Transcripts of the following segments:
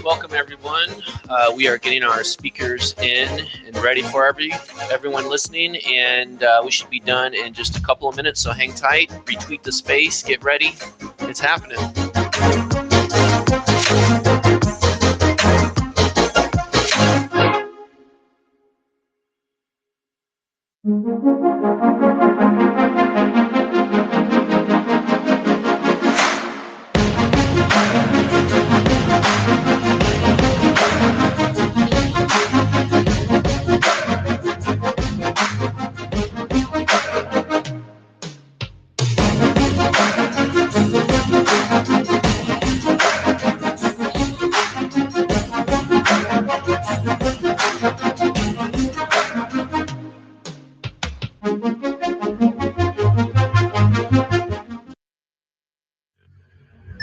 Welcome, everyone. We are getting our speakers in and ready for everyone listening, and we should be done in just a couple of minutes. So hang tight, retweet the space, get ready. It's happening.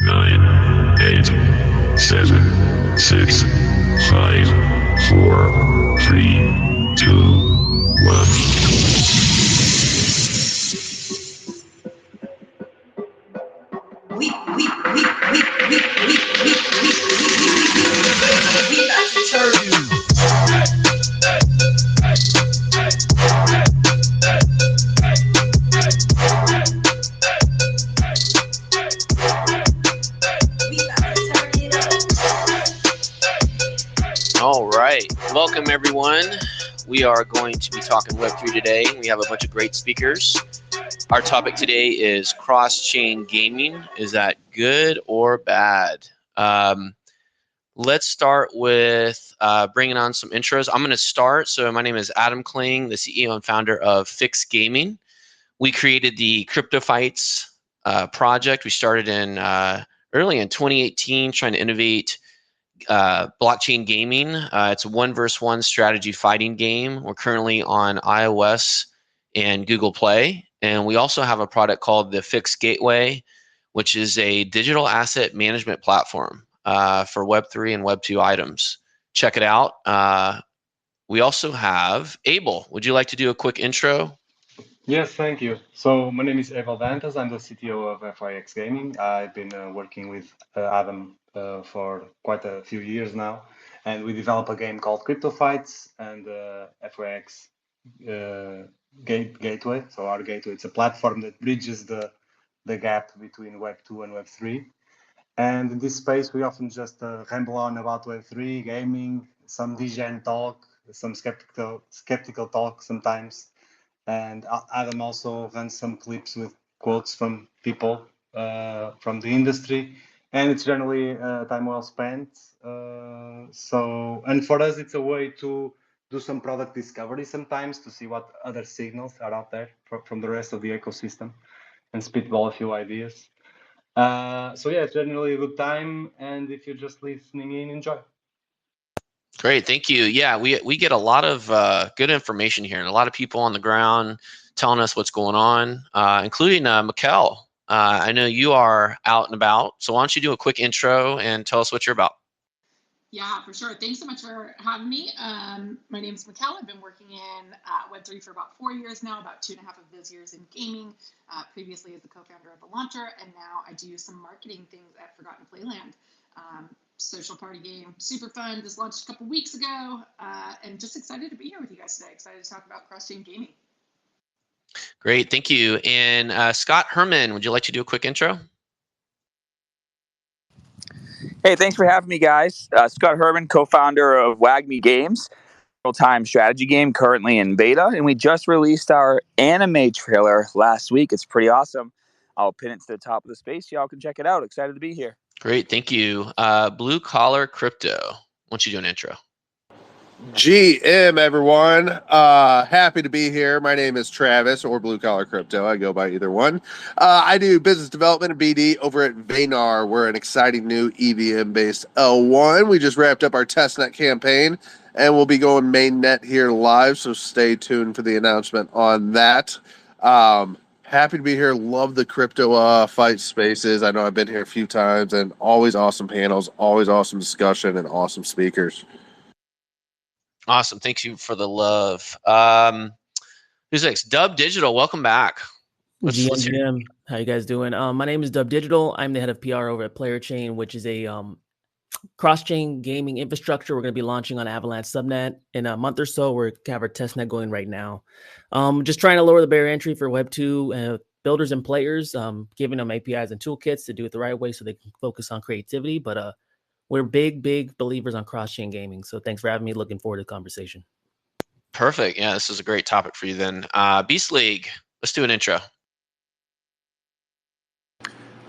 Nine, eight, seven, six, five, four, three, two, one. We like to turn you. All right. Welcome, everyone. We are going to be talking Web3 today. We have a bunch of great speakers. Our topic today is cross-chain gaming. Is that good or bad? Let's start with bringing on some intros. I'm going to start. So my name is Adam Kling, the CEO and founder of Fix Gaming. We created the CryptoFights project. We started in early in 2018, trying to innovate blockchain gaming. It's a 1v1 strategy fighting game. We're currently on iOS and Google Play. And we also have a product called the Fix Gateway, which is a digital asset management platform for Web3 and Web2 items. Check it out. We also have Abel. Would you like to do a quick intro? Yes, thank you. So my name is Abel Dantas. I'm the CTO of FYX Gaming. I've been working with Adam for quite a few years now, and we develop a game called CryptoFights and FYX Gateway. So our gateway, it's a platform that bridges the gap between Web 2 and Web 3. And in this space, we often just ramble on about Web 3, gaming, some degen talk, some skeptical talk sometimes. And Adam also runs some clips with quotes from people from the industry, and it's generally time well spent. And for us, it's a way to do some product discovery sometimes to see what other signals are out there from the rest of the ecosystem and spitball a few ideas. So yeah, it's generally a good time, and if you're just listening in, enjoy. Great, thank you. Yeah, we get a lot of good information here, and a lot of people on the ground telling us what's going on, including Mikkel. I know you are out and about, so why don't you do a quick intro and tell us what you're about? Yeah, for sure. Thanks so much for having me. My name is Mikkel. I've been working in Web3 for about 4 years now, about 2.5 of those years in gaming, previously as the co-founder of The Launcher, and now I do some marketing things at Forgotten Playland. Social party game, super fun. This launched a couple weeks ago, and just excited to be here with you guys today. Excited to talk about cross-chain gaming. Great, thank you. And Scott Herman, would you like to do a quick intro? Hey, thanks for having me, guys. Scott Herman, co-founder of WagMe Games, real-time strategy game currently in beta, and we just released our anime trailer last week. It's pretty awesome. I'll pin it to the top of the space. Y'all can check it out. Excited to be here. Great, thank you. Blue Collar Crypto, why don't you do an intro? GM, everyone. Happy to be here. My name is Travis, or Blue Collar Crypto. I go by either one. I do business development and BD over at Vaynar. We're an exciting new EVM-based L1. We just wrapped up our testnet campaign, and we'll be going mainnet here live, so stay tuned for the announcement on that. Happy to be here. Love the crypto fight spaces. I know I've been here a few times, and always awesome panels, always awesome discussion, and awesome speakers. Awesome, thank you for the love. Who's next? Dub Digital, welcome back. Let's hear- GM, how you guys doing? My name is Dub Digital. I'm the head of PR over at Player Chain, which is a cross-chain gaming infrastructure. We're going to be launching on Avalanche Subnet in a month or so. We're have our testnet going right now. Just trying to lower the barrier entry for Web2 builders and players, giving them APIs and toolkits to do it the right way so they can focus on creativity. But we're big believers on cross-chain gaming. So thanks for having me. Looking forward to the conversation. Perfect. Yeah, this is a great topic for you then. Beast League, let's do an intro.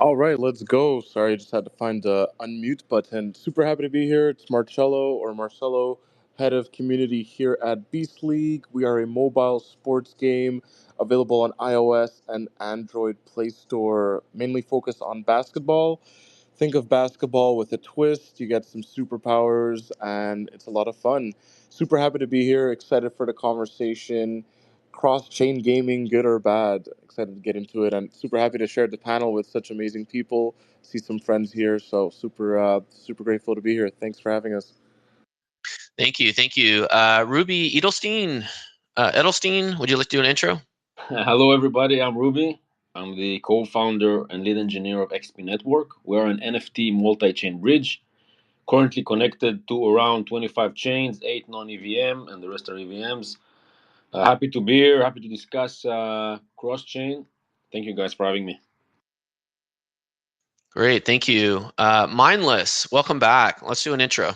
All right, let's go. Sorry, I just had to find the unmute button. Super happy to be here. It's Marcelo, head of community here at Beast League. We are a mobile sports game available on iOS and Android Play Store, mainly focused on basketball. Think of basketball with a twist. You get some superpowers, and it's a lot of fun. Super happy to be here. Excited for the conversation. Cross-chain gaming, good or bad? Excited to get into it, and super happy to share the panel with such amazing people. See some friends here, so super grateful to be here. Thanks for having us. Thank you. Ruby Edelstein, would you like to do an intro? Hello, everybody. I'm Ruby. I'm the co-founder and lead engineer of XP Network. We're an NFT multi-chain bridge, currently connected to around 25 chains, 8 non-EVM, and the rest are EVMs. Happy to be here. Happy to discuss cross-chain. Thank you guys for having me. Great, thank you. Mindless, welcome back. Let's do an intro.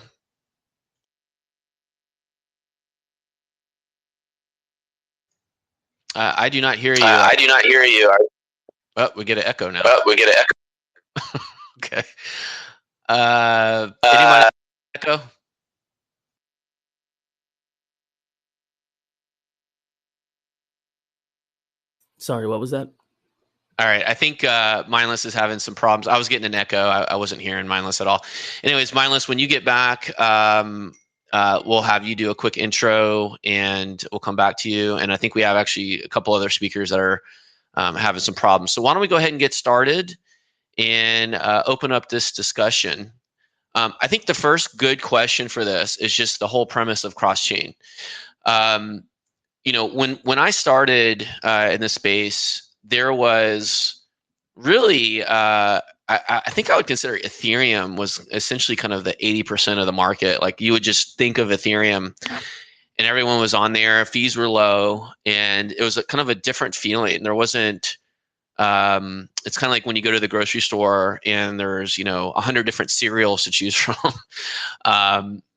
I do not hear you. Oh, we get an echo now. Okay. Anyone echo? Sorry, what was that? All right, I think Mindless is having some problems. I was getting an echo. I wasn't hearing Mindless at all. Anyways, Mindless, when you get back, we'll have you do a quick intro, and we'll come back to you. And I think we have actually a couple other speakers that are having some problems. So why don't we go ahead and get started and open up this discussion. I think the first good question for this is just the whole premise of cross-chain. When I started in this space, there was really, I think I would consider Ethereum was essentially kind of the 80% of the market. Like you would just think of Ethereum and everyone was on there, fees were low, and it was kind of a different feeling. There wasn't, it's kind of like when you go to the grocery store and there's, 100 different cereals to choose from.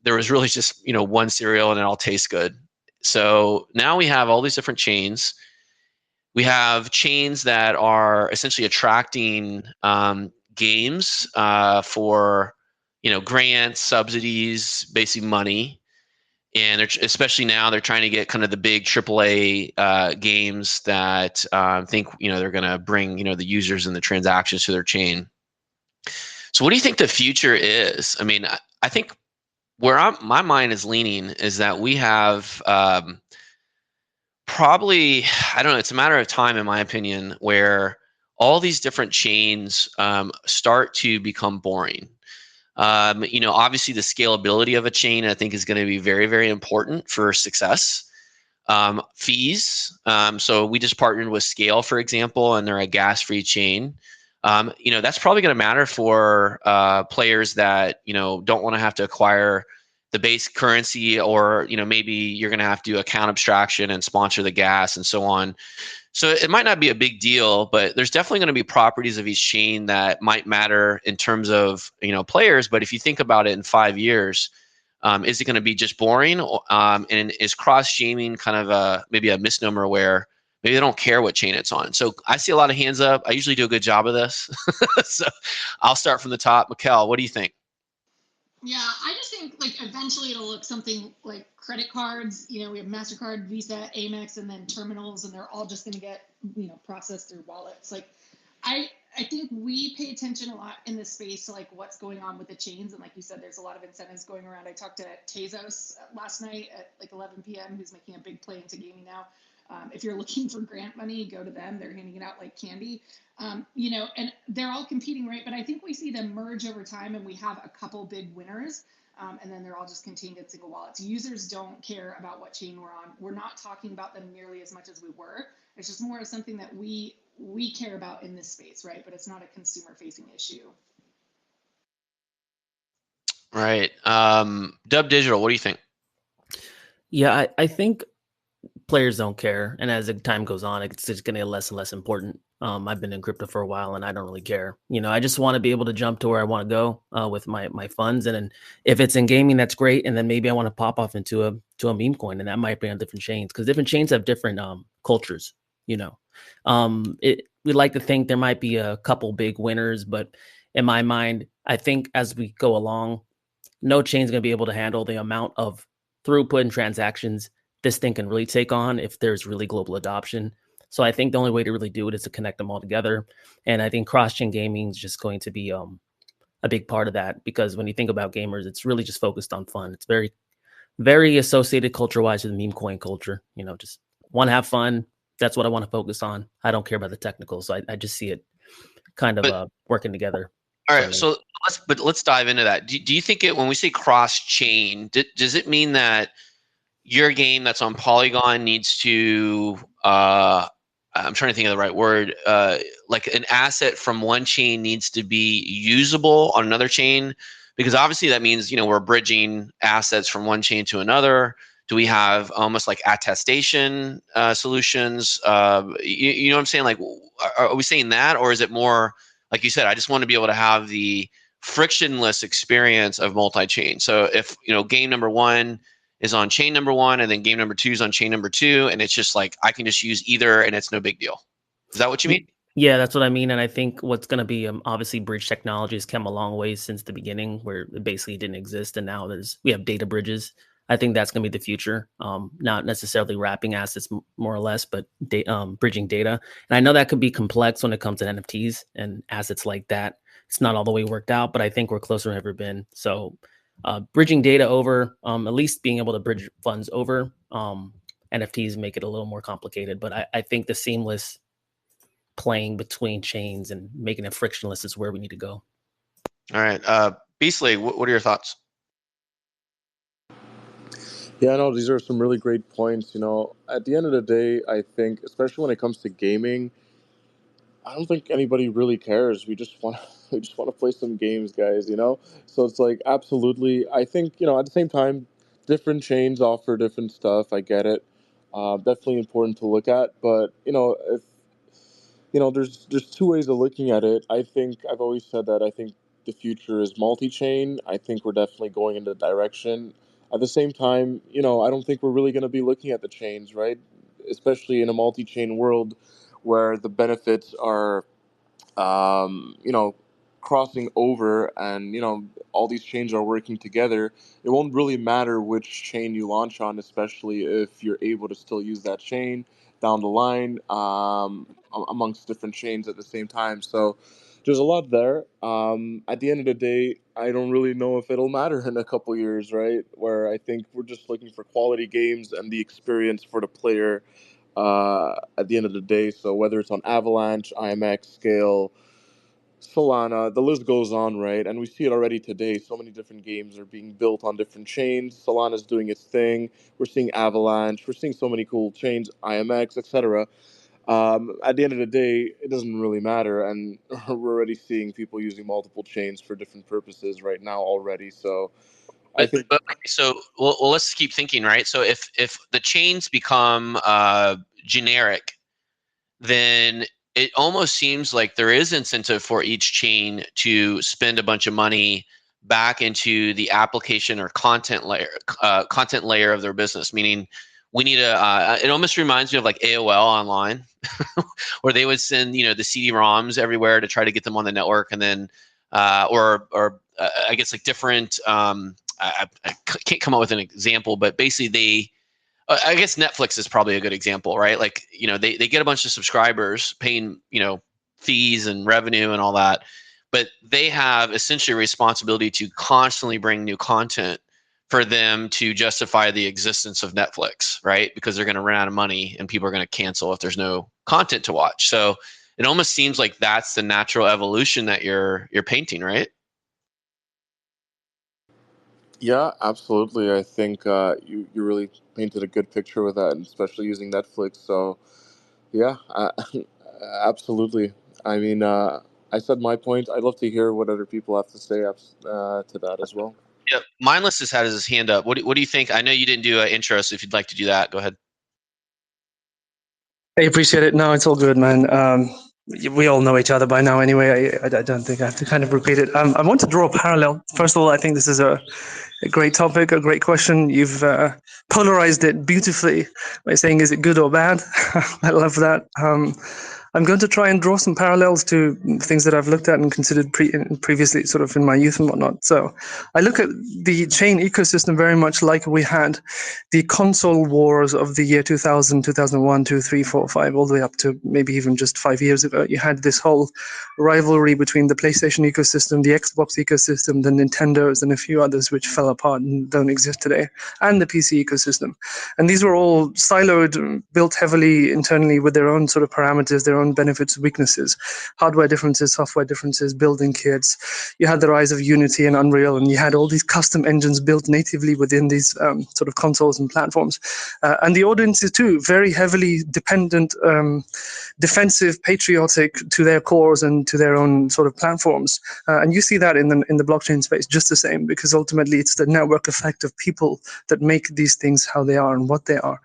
There was really just, one cereal and it all tastes good. So now we have all these different chains. We have chains that are essentially attracting games for, grants, subsidies, basically money. And especially now they're trying to get kind of the big AAA games that think, they're going to bring, the users and the transactions to their chain. So what do you think the future is? I mean, I think where my mind is leaning is that we have probably, I don't know, it's a matter of time, in my opinion, where all these different chains start to become boring. Obviously the scalability of a chain, I think, is going to be very, very important for success. Fees. So we just partnered with Scale, for example, and they're a gas-free chain. That's probably going to matter for players that, don't want to have to acquire the base currency, or maybe you're going to have to do account abstraction and sponsor the gas and so on. So it might not be a big deal, but there's definitely going to be properties of each chain that might matter in terms of players. But if you think about it in 5 years, is it going to be just boring? And is cross chain kind of maybe a misnomer where maybe they don't care what chain it's on? So I see a lot of hands up. I usually do a good job of this. So I'll start from the top. Mikkel, what do you think? Yeah, I just think like eventually it'll look something like credit cards. We have MasterCard, Visa, Amex, and then terminals, and they're all just going to get processed through wallets. Like, I think we pay attention a lot in this space to like what's going on with the chains, and like you said, there's a lot of incentives going around. I talked to Tezos last night at like 11 p.m. who's making a big play into gaming now. If you're looking for grant money, go to them. They're handing it out like candy. And they're all competing, right? But I think we see them merge over time, and we have a couple big winners, and then they're all just contained in single wallets. Users don't care about what chain we're on. We're not talking about them nearly as much as we were. It's just more of something that we care about in this space, right? But it's not a consumer-facing issue. Right. Dub Digital, what do you think? Yeah, I think players don't care, and as the time goes on, it's just going to get less and less important. I've been in crypto for a while, and I don't really care. I just want to be able to jump to where I want to go with my funds, and then if it's in gaming, that's great. And then maybe I want to pop off into a meme coin, and that might be on different chains because different chains have different cultures. We like to think there might be a couple big winners, but in my mind, I think as we go along, no chain's going to be able to handle the amount of throughput and transactions this thing can really take on if there's really global adoption. So I think the only way to really do it is to connect them all together. And I think cross-chain gaming is just going to be a big part of that, because when you think about gamers, it's really just focused on fun. It's very, very associated culture-wise with meme coin culture. Just want to have fun. That's what I want to focus on. I don't care about the technical. So I just see it kind of working together. All right, so let's dive into that. Do you think when we say cross-chain, does it mean that your game that's on Polygon needs to I'm trying to think of the right word, like an asset from one chain needs to be usable on another chain? Because obviously that means we're bridging assets from one chain to another. Do we have almost like attestation solutions? You know what I'm saying? Like, are we saying that, or is it more like you said? I just want to be able to have the frictionless experience of multi-chain. So if game number one is on chain number one, and then game number two is on chain number two, and it's just like I can just use either, and it's no big deal. Is that what you mean? Yeah, that's what I mean. And I think what's going to be obviously bridge technology has come a long way since the beginning, where it basically didn't exist, and now we have data bridges. I think that's going to be the future. Not necessarily wrapping assets more or less, but bridging data. And I know that could be complex when it comes to NFTs and assets like that. It's not all the way worked out, but I think we're closer than ever been. So bridging data over, at least being able to bridge funds over NFTs make it a little more complicated. But I think the seamless playing between chains and making it frictionless is where we need to go. All right. Beastly, what are your thoughts? Yeah, no, these are some really great points. At the end of the day, I think, especially when it comes to gaming, I don't think anybody really cares. We just want to play some games, guys. So it's like absolutely. I think at the same time, different chains offer different stuff. I get it. Definitely important to look at, but if there's two ways of looking at it. I think I've always said that I think the future is multi-chain. I think we're definitely going in the direction. At the same time, I don't think we're really going to be looking at the chains, right? Especially in a multi-chain world where the benefits are, crossing over, and all these chains are working together. It won't really matter which chain you launch on, especially if you're able to still use that chain down the line, amongst different chains at the same time. So there's a lot there. At the end of the day, I don't really know if it'll matter in a couple years, right? Where I think we're just looking for quality games and the experience for the player at the end of the day. So whether it's on Avalanche, IMX, Scale, Solana, the list goes on, right? And we see it already today. So many different games are being built on different chains. Solana's doing its thing. We're seeing Avalanche. We're seeing so many cool chains, IMX, etc. At the end of the day, it doesn't really matter. And we're already seeing people using multiple chains for different purposes right now already. So I But, think but so well, let's keep thinking, right? So if the chains become generic, then it almost seems like there is incentive for each chain to spend a bunch of money back into the application or content layer of their business. Meaning, we need it almost reminds me of like AOL Online, where they would send the CD-ROMs everywhere to try to get them on the network, and then or I guess like different. I can't come up with an example, but basically I guess Netflix is probably a good example, right? Like, they get a bunch of subscribers paying, fees and revenue and all that, but they have essentially a responsibility to constantly bring new content for them to justify the existence of Netflix, right? Because they're going to run out of money and people are going to cancel if there's no content to watch. So it almost seems like that's the natural evolution that you're painting, right? yeah, absolutely. I think you really painted a good picture with that, and especially using Netflix. So yeah, absolutely. I mean, I said my point. I'd love to hear what other people have to say to that as well. Yep. Mindless has had his hand up. What do you think? I know you didn't do an intro, so if you'd like to do that, go ahead. I appreciate it. No, it's all good, man. We all know each other by now anyway. I don't think I have to kind of repeat it. I want to draw a parallel. First of all, I think this is a great topic, a great question. You've polarized it beautifully by saying, is it good or bad? I love that. I'm going to try and draw some parallels to things that I've looked at and considered previously, sort of in my youth and whatnot. So I look at the chain ecosystem very much like we had the console wars of the year 2000, 2001, 2, 3, 4, 5, all the way up to maybe even just 5 years ago. You had this whole rivalry between the PlayStation ecosystem, the Xbox ecosystem, the Nintendos, and a few others which fell apart and don't exist today, and the PC ecosystem. And these were all siloed, built heavily internally with their own sort of parameters, their own benefits, weaknesses, hardware differences, software differences, building kits. You had the rise of Unity and Unreal, and you had all these custom engines built natively within these sort of consoles and platforms. And the audiences too, very heavily dependent, defensive, patriotic to their cores and to their own sort of platforms. And you see that in the blockchain space just the same, because ultimately it's the network effect of people that make these things how they are and what they are.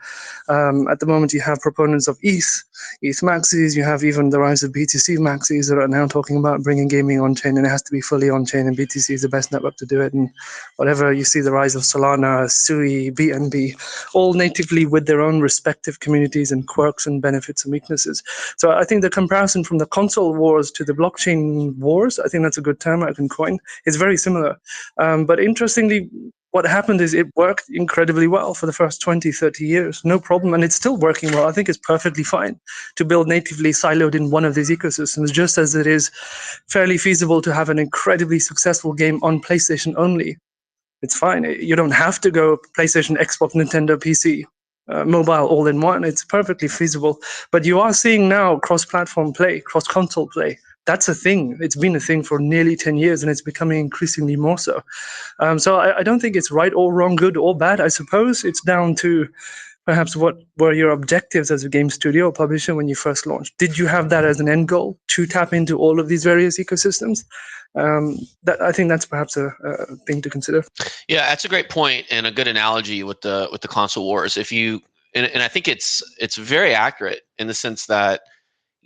At the moment, you have proponents of ETH maxis, you have even the rise of BTC maxis that are now talking about bringing gaming on chain, and it has to be fully on chain, and BTC is the best network to do it. And whatever, you see the rise of Solana, Sui, BNB, all natively with their own respective communities and quirks and benefits and weaknesses. So I think the comparison from the console wars to the blockchain wars, I think that's a good term I can coin, is very similar. But interestingly, what happened is it worked incredibly well for the first 20, 30 years, no problem. And it's still working well. I think it's perfectly fine to build natively siloed in one of these ecosystems, just as it is fairly feasible to have an incredibly successful game on PlayStation only. It's fine. You don't have to go PlayStation, Xbox, Nintendo, PC, mobile all in one. It's perfectly feasible. But you are seeing now cross-platform play, cross-console play. That's a thing. It's been a thing for nearly 10 years, and it's becoming increasingly more so. So I don't think it's right or wrong, good or bad. I suppose it's down to perhaps what were your objectives as a game studio or publisher when you first launched. Did you have that as an end goal to tap into all of these various ecosystems? That I think that's perhaps a thing to consider. Yeah, that's a great point and a good analogy with the console wars. If you and I think it's very accurate in the sense that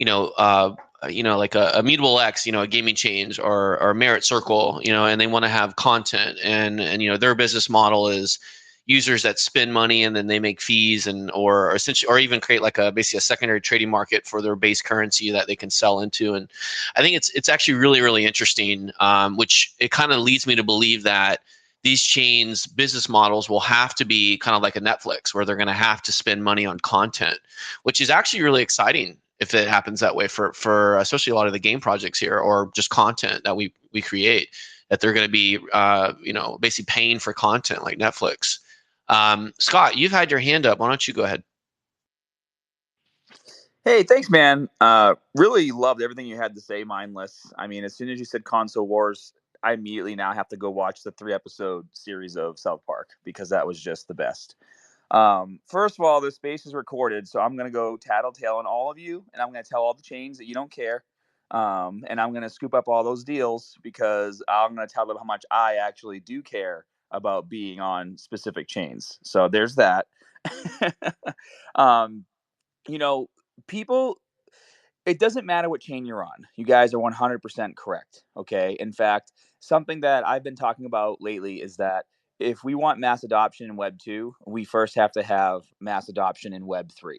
like a Mutable X, a gaming change or Merit Circle, and they want to have content, and their business model is users that spend money and then they make fees or essentially, or even create like basically a secondary trading market for their base currency that they can sell into. And I think it's actually really, really interesting, which it kind of leads me to believe that these chains business models will have to be kind of like a Netflix, where they're going to have to spend money on content, which is actually really exciting if it happens that way for especially a lot of the game projects here, or just content that we create, that they're going to be basically paying for content like Netflix. Scott, you've had your hand up. Why don't you go ahead? Hey, thanks, man. Really loved everything you had to say, Mindless. I mean, as soon as you said console wars, I immediately now have to go watch the 3-episode series of South Park, because that was just the best. First of all, this space is recorded, so I'm going to go tattletale on all of you, and I'm going to tell all the chains that you don't care. And I'm going to scoop up all those deals, because I'm going to tell them how much I actually do care about being on specific chains. So there's that. You know, people, it doesn't matter what chain you're on. You guys are 100% correct. Okay. In fact, something that I've been talking about lately is that if we want mass adoption in Web 2, we first have to have mass adoption in Web 3.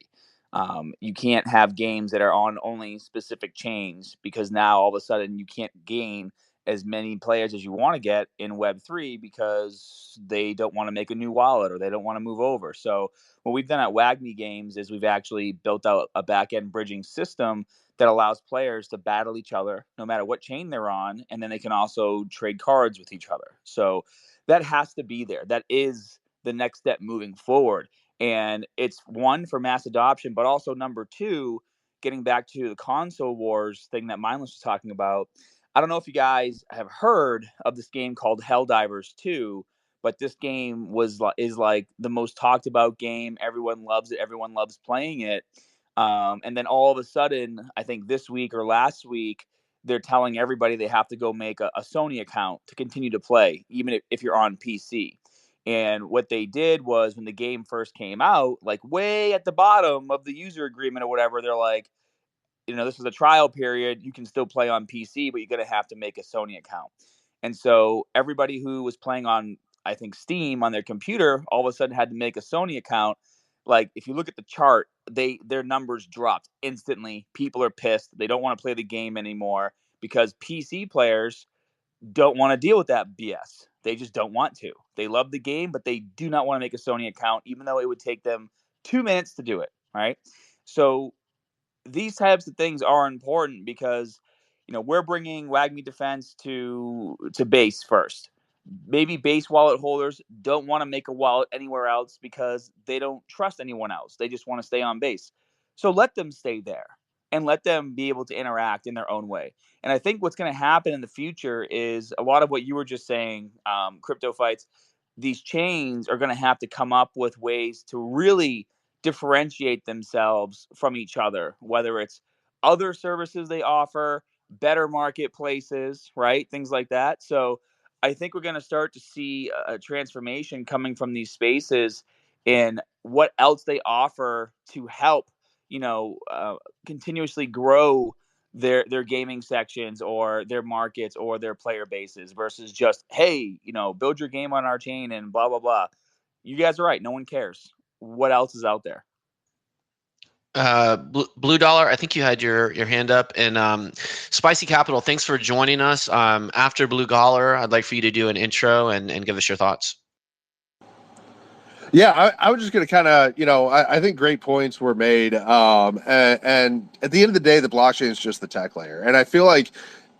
You can't have games that are on only specific chains, because now all of a sudden you can't gain as many players as you want to get in Web 3 because they don't want to make a new wallet or they don't want to move over. So what we've done at WAGMI Games is we've actually built out a back-end bridging system that allows players to battle each other no matter what chain they're on, and then they can also trade cards with each other. So that has to be there. That is the next step moving forward. And it's one, for mass adoption, but also number two, getting back to the console wars thing that Mindless was talking about. I don't know if you guys have heard of this game called Helldivers 2, but this game is like the most talked about game. Everyone loves it. Everyone loves playing it. And then all of a sudden, I think this week or last week, they're telling everybody they have to go make a Sony account to continue to play, even if you're on PC. And what they did was, when the game first came out, like way at the bottom of the user agreement or whatever, they're like, this is a trial period. You can still play on PC, but you're going to have to make a Sony account. And so everybody who was playing on, I think, Steam on their computer, all of a sudden had to make a Sony account. Like, if you look at the chart, their numbers dropped instantly. People are pissed. They don't want to play the game anymore because PC players don't want to deal with that BS. They just don't want to. They love the game, but they do not want to make a Sony account, even though it would take them 2 minutes to do it, right? So these types of things are important because, we're bringing WAGMI Defense to base first. Maybe base wallet holders don't want to make a wallet anywhere else because they don't trust anyone else. They just want to stay on base. So let them stay there and let them be able to interact in their own way. And I think what's going to happen in the future is a lot of what you were just saying, Crypto Fights. These chains are going to have to come up with ways to really differentiate themselves from each other, whether it's other services they offer, better marketplaces, right? Things like that. So I think we're going to start to see a transformation coming from these spaces in what else they offer to help, continuously grow their gaming sections or their markets or their player bases, versus just, hey, build your game on our chain and blah, blah, blah. You guys are right. No one cares. What else is out there? Blue Dollar, I think you had your hand up, and Spicy Capital, thanks for joining us. After Blue Dollar, I'd like for you to do an intro and give us your thoughts. Yeah, I was just going to kind of, I think great points were made. And at the end of the day, the blockchain is just the tech layer. And I feel like,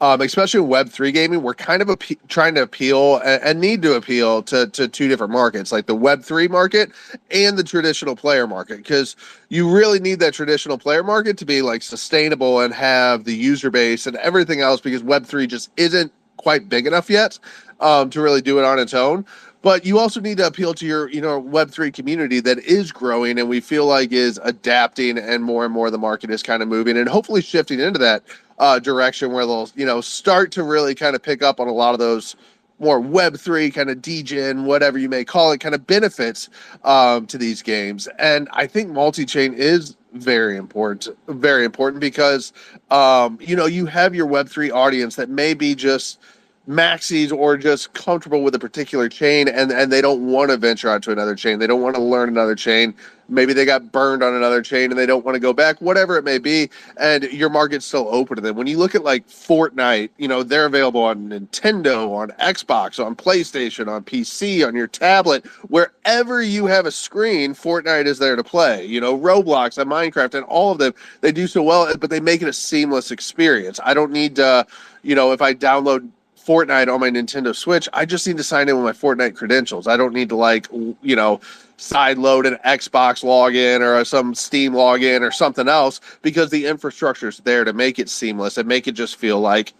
especially in Web3 gaming, we're kind of trying to appeal and need to appeal to two different markets, like the Web3 market and the traditional player market, because you really need that traditional player market to be like sustainable and have the user base and everything else, because Web3 just isn't quite big enough yet to really do it on its own. But you also need to appeal to your, Web3 community that is growing and we feel like is adapting, and more the market is kind of moving and hopefully shifting into that direction where they'll, start to really kind of pick up on a lot of those more Web3 kind of degen, whatever you may call it, kind of benefits to these games. And I think multi-chain is very important because, you have your Web3 audience that may be just maxis or just comfortable with a particular chain, and they don't want to venture out to another chain. They don't want to learn another chain. Maybe they got burned on another chain and they don't want to go back, whatever it may be, and your market's still open to them. When you look at like Fortnite, they're available on Nintendo, on Xbox, on PlayStation, on PC, on your tablet, wherever you have a screen, Fortnite is there to play. Roblox and Minecraft and all of them, they do so well, but they make it a seamless experience. I don't need to, if I download Fortnite on my Nintendo Switch, I just need to sign in with my Fortnite credentials. I don't need to side load an Xbox login or some Steam login or something else, because the infrastructure is there to make it seamless and make it just feel like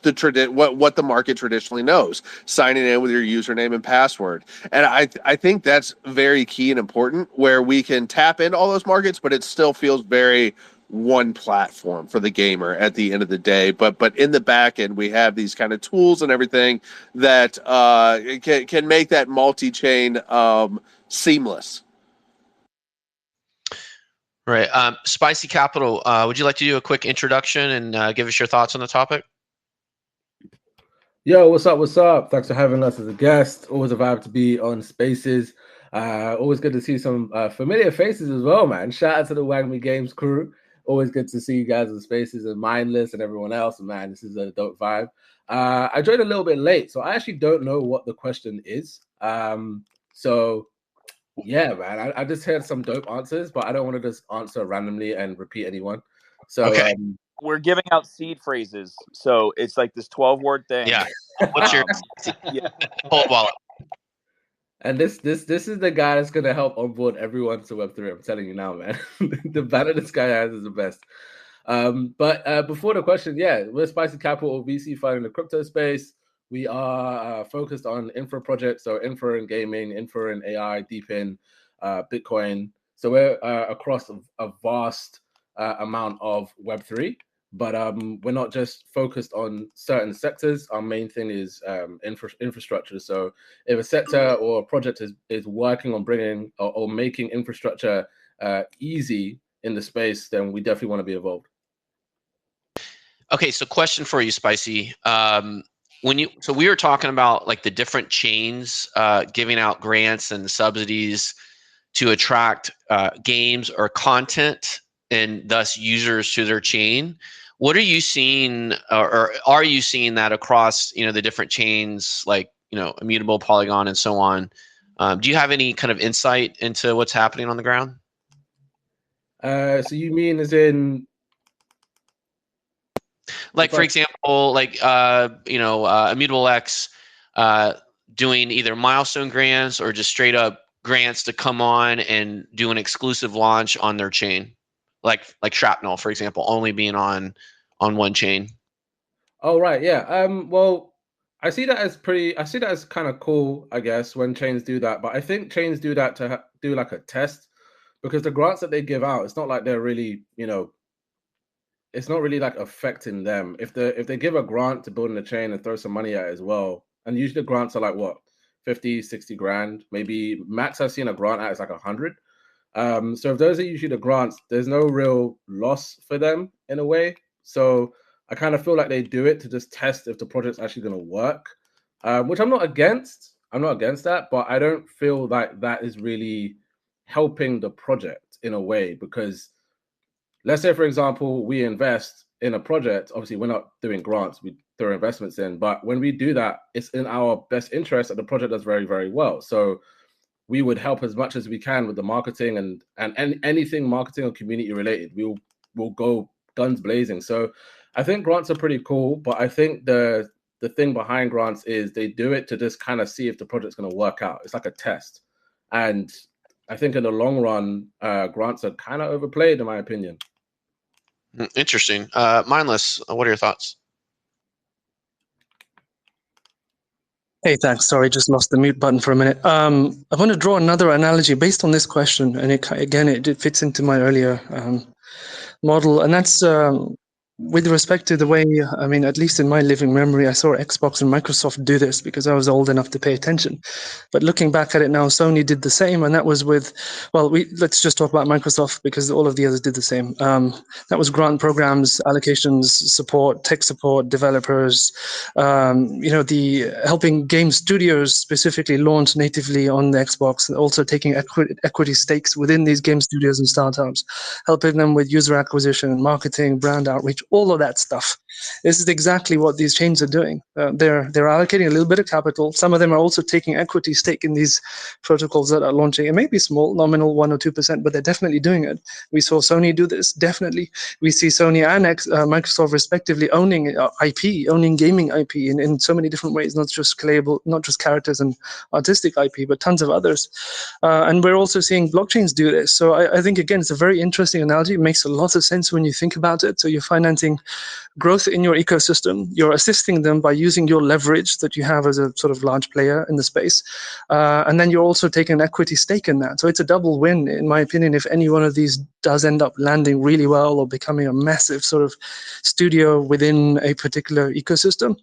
what the market traditionally knows, signing in with your username and password. And I think that's very key and important, where we can tap into all those markets, but it still feels very one platform for the gamer at the end of the day. But in the back end, we have these kind of tools and everything that can make that multi-chain seamless. Right. Spicy Capital, would you like to do a quick introduction and give us your thoughts on the topic? Yo, what's up? What's up? Thanks for having us as a guest. Always a vibe to be on Spaces. Always good to see some familiar faces as well, man. Shout out to the WAGMI Games crew. Always good to see you guys in Spaces and Mindless and everyone else. Man, this is a dope vibe. I joined a little bit late, so I actually don't know what the question is. So yeah, man, I just heard some dope answers, but I don't want to just answer randomly and repeat anyone. So Okay. We're giving out seed phrases, so it's like this 12-word thing. Yeah. What's your hold wallet? And this is the guy that's gonna help onboard everyone to Web3. I'm telling you now, man. The banner this guy has is the best. But before the question, yeah, we're Spicy Capital, VC fund in the crypto space. We are focused on infra projects, so infra in gaming, infra in AI, deep in Bitcoin. So we're across a vast amount of Web3. But we're not just focused on certain sectors. Our main thing is infrastructure. So if a sector or a project is working on bringing or making infrastructure easy in the space, then we definitely want to be involved. Okay, so question for you, Spicy. So we were talking about like the different chains giving out grants and subsidies to attract games or content and thus users to their chain. What are you seeing, or are you seeing that across, the different chains like, Immutable, Polygon, and so on? Do you have any kind of insight into what's happening on the ground? So you mean as in, like for example, like Immutable X doing either milestone grants or just straight up grants to come on and do an exclusive launch on their chain? Like Shrapnel, for example, only being on one chain. Oh right, yeah. Well, I see that as kind of cool, I guess, when chains do that. But I think chains do that to do like a test, because the grants that they give out, it's not like they're really, it's not really like affecting them. If they give a grant to building a chain and throw some money at it as well, and usually the grants are like what, 50, 60 grand, maybe max I've seen a grant at is like 100. So if those are usually the grants, there's no real loss for them in a way. So I kind of feel like they do it to just test if the project's actually going to work, which I'm not against. I'm not against that, but I don't feel like that is really helping the project in a way, because let's say, for example, we invest in a project. Obviously, we're not doing grants, we throw investments in, but when we do that, it's in our best interest that the project does very, very well. So we would help as much as we can with the marketing and anything marketing or community related. We'll go guns blazing. So I think grants are pretty cool, but I think the thing behind grants is they do it to just kind of see if the project's going to work out. It's like a test. And I think in the long run, grants are kind of overplayed, in my opinion. Interesting. Mindless, what are your thoughts? Hey, thanks. Sorry, just lost the mute button for a minute. I want to draw another analogy based on this question, and it fits into my earlier model, and that's with respect to the way, I mean, at least in my living memory, I saw Xbox and Microsoft do this because I was old enough to pay attention. But looking back at it now, Sony did the same, and that was with, let's just talk about Microsoft because all of the others did the same. That was grant programs, allocations, support, tech support, developers, the helping game studios specifically launch natively on the Xbox, and also taking equity stakes within these game studios and startups, helping them with user acquisition, marketing, brand outreach, all of that stuff. This is exactly what these chains are doing. They're allocating a little bit of capital. Some of them are also taking equity stake in these protocols that are launching. It may be small, nominal 1 or 2%, but they're definitely doing it. We saw Sony do this, definitely. We see Sony and Microsoft respectively owning IP, owning gaming IP in so many different ways, not just playable, not just characters and artistic IP, but tons of others. And we're also seeing blockchains do this. So I think, again, it's a very interesting analogy. It makes a lot of sense when you think about it. So you're financing fomenting growth in your ecosystem. You're assisting them by using your leverage that you have as a sort of large player in the space. And then you're also taking an equity stake in that. So it's a double win, in my opinion, if any one of these does end up landing really well or becoming a massive sort of studio within a particular ecosystem.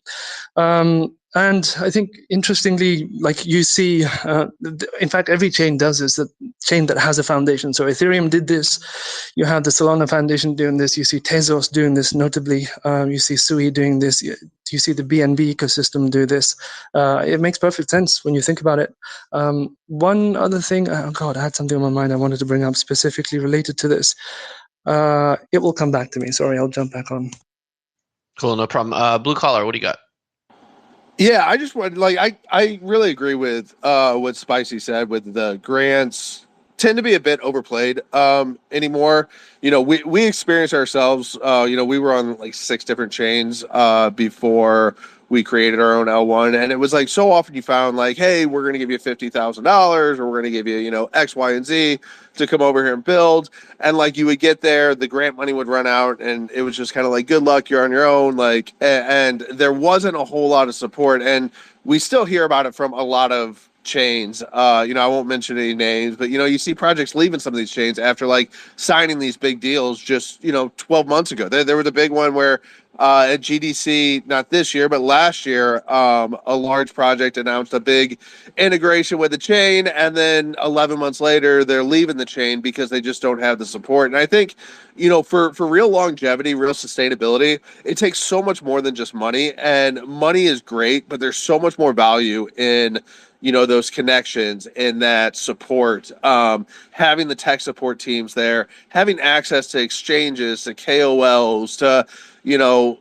And I think, interestingly, like you see, in fact, every chain does this, that chain that has a foundation. So Ethereum did this. You have the Solana Foundation doing this. You see Tezos doing this, notably. You see Sui doing this. You see the BNB ecosystem do this. It makes perfect sense when you think about it. One other thing, oh God, I had something on my mind I wanted to bring up specifically related to this. It will come back to me. Sorry, I'll jump back on. Cool, no problem. Blue Collar, what do you got? Yeah, I just want I really agree with what Spicy said. With the grants tend to be a bit overplayed anymore. You know, we experienced ourselves. You know, we were on like 6 different chains before we created our own L1, and it was like so often you found like, hey, we're going to give you $50,000, or we're going to give you, you know, X, Y, and Z to come over here and build. And like you would get there, the grant money would run out, and it was just kind of like, good luck, you're on your own. Like, and there wasn't a whole lot of support, and we still hear about it from a lot of chains. You know, I won't mention any names, but you know, you see projects leaving some of these chains after like signing these big deals just, you know, 12 months ago. There was a big one where at GDC, not this year, but last year, a large project announced a big integration with the chain, and then 11 months later, they're leaving the chain because they just don't have the support. And I think, you know, for real longevity, real sustainability, it takes so much more than just money. And money is great, but there's so much more value in, you know, those connections and that support, having the tech support teams there, having access to exchanges, to KOLs, to, you know,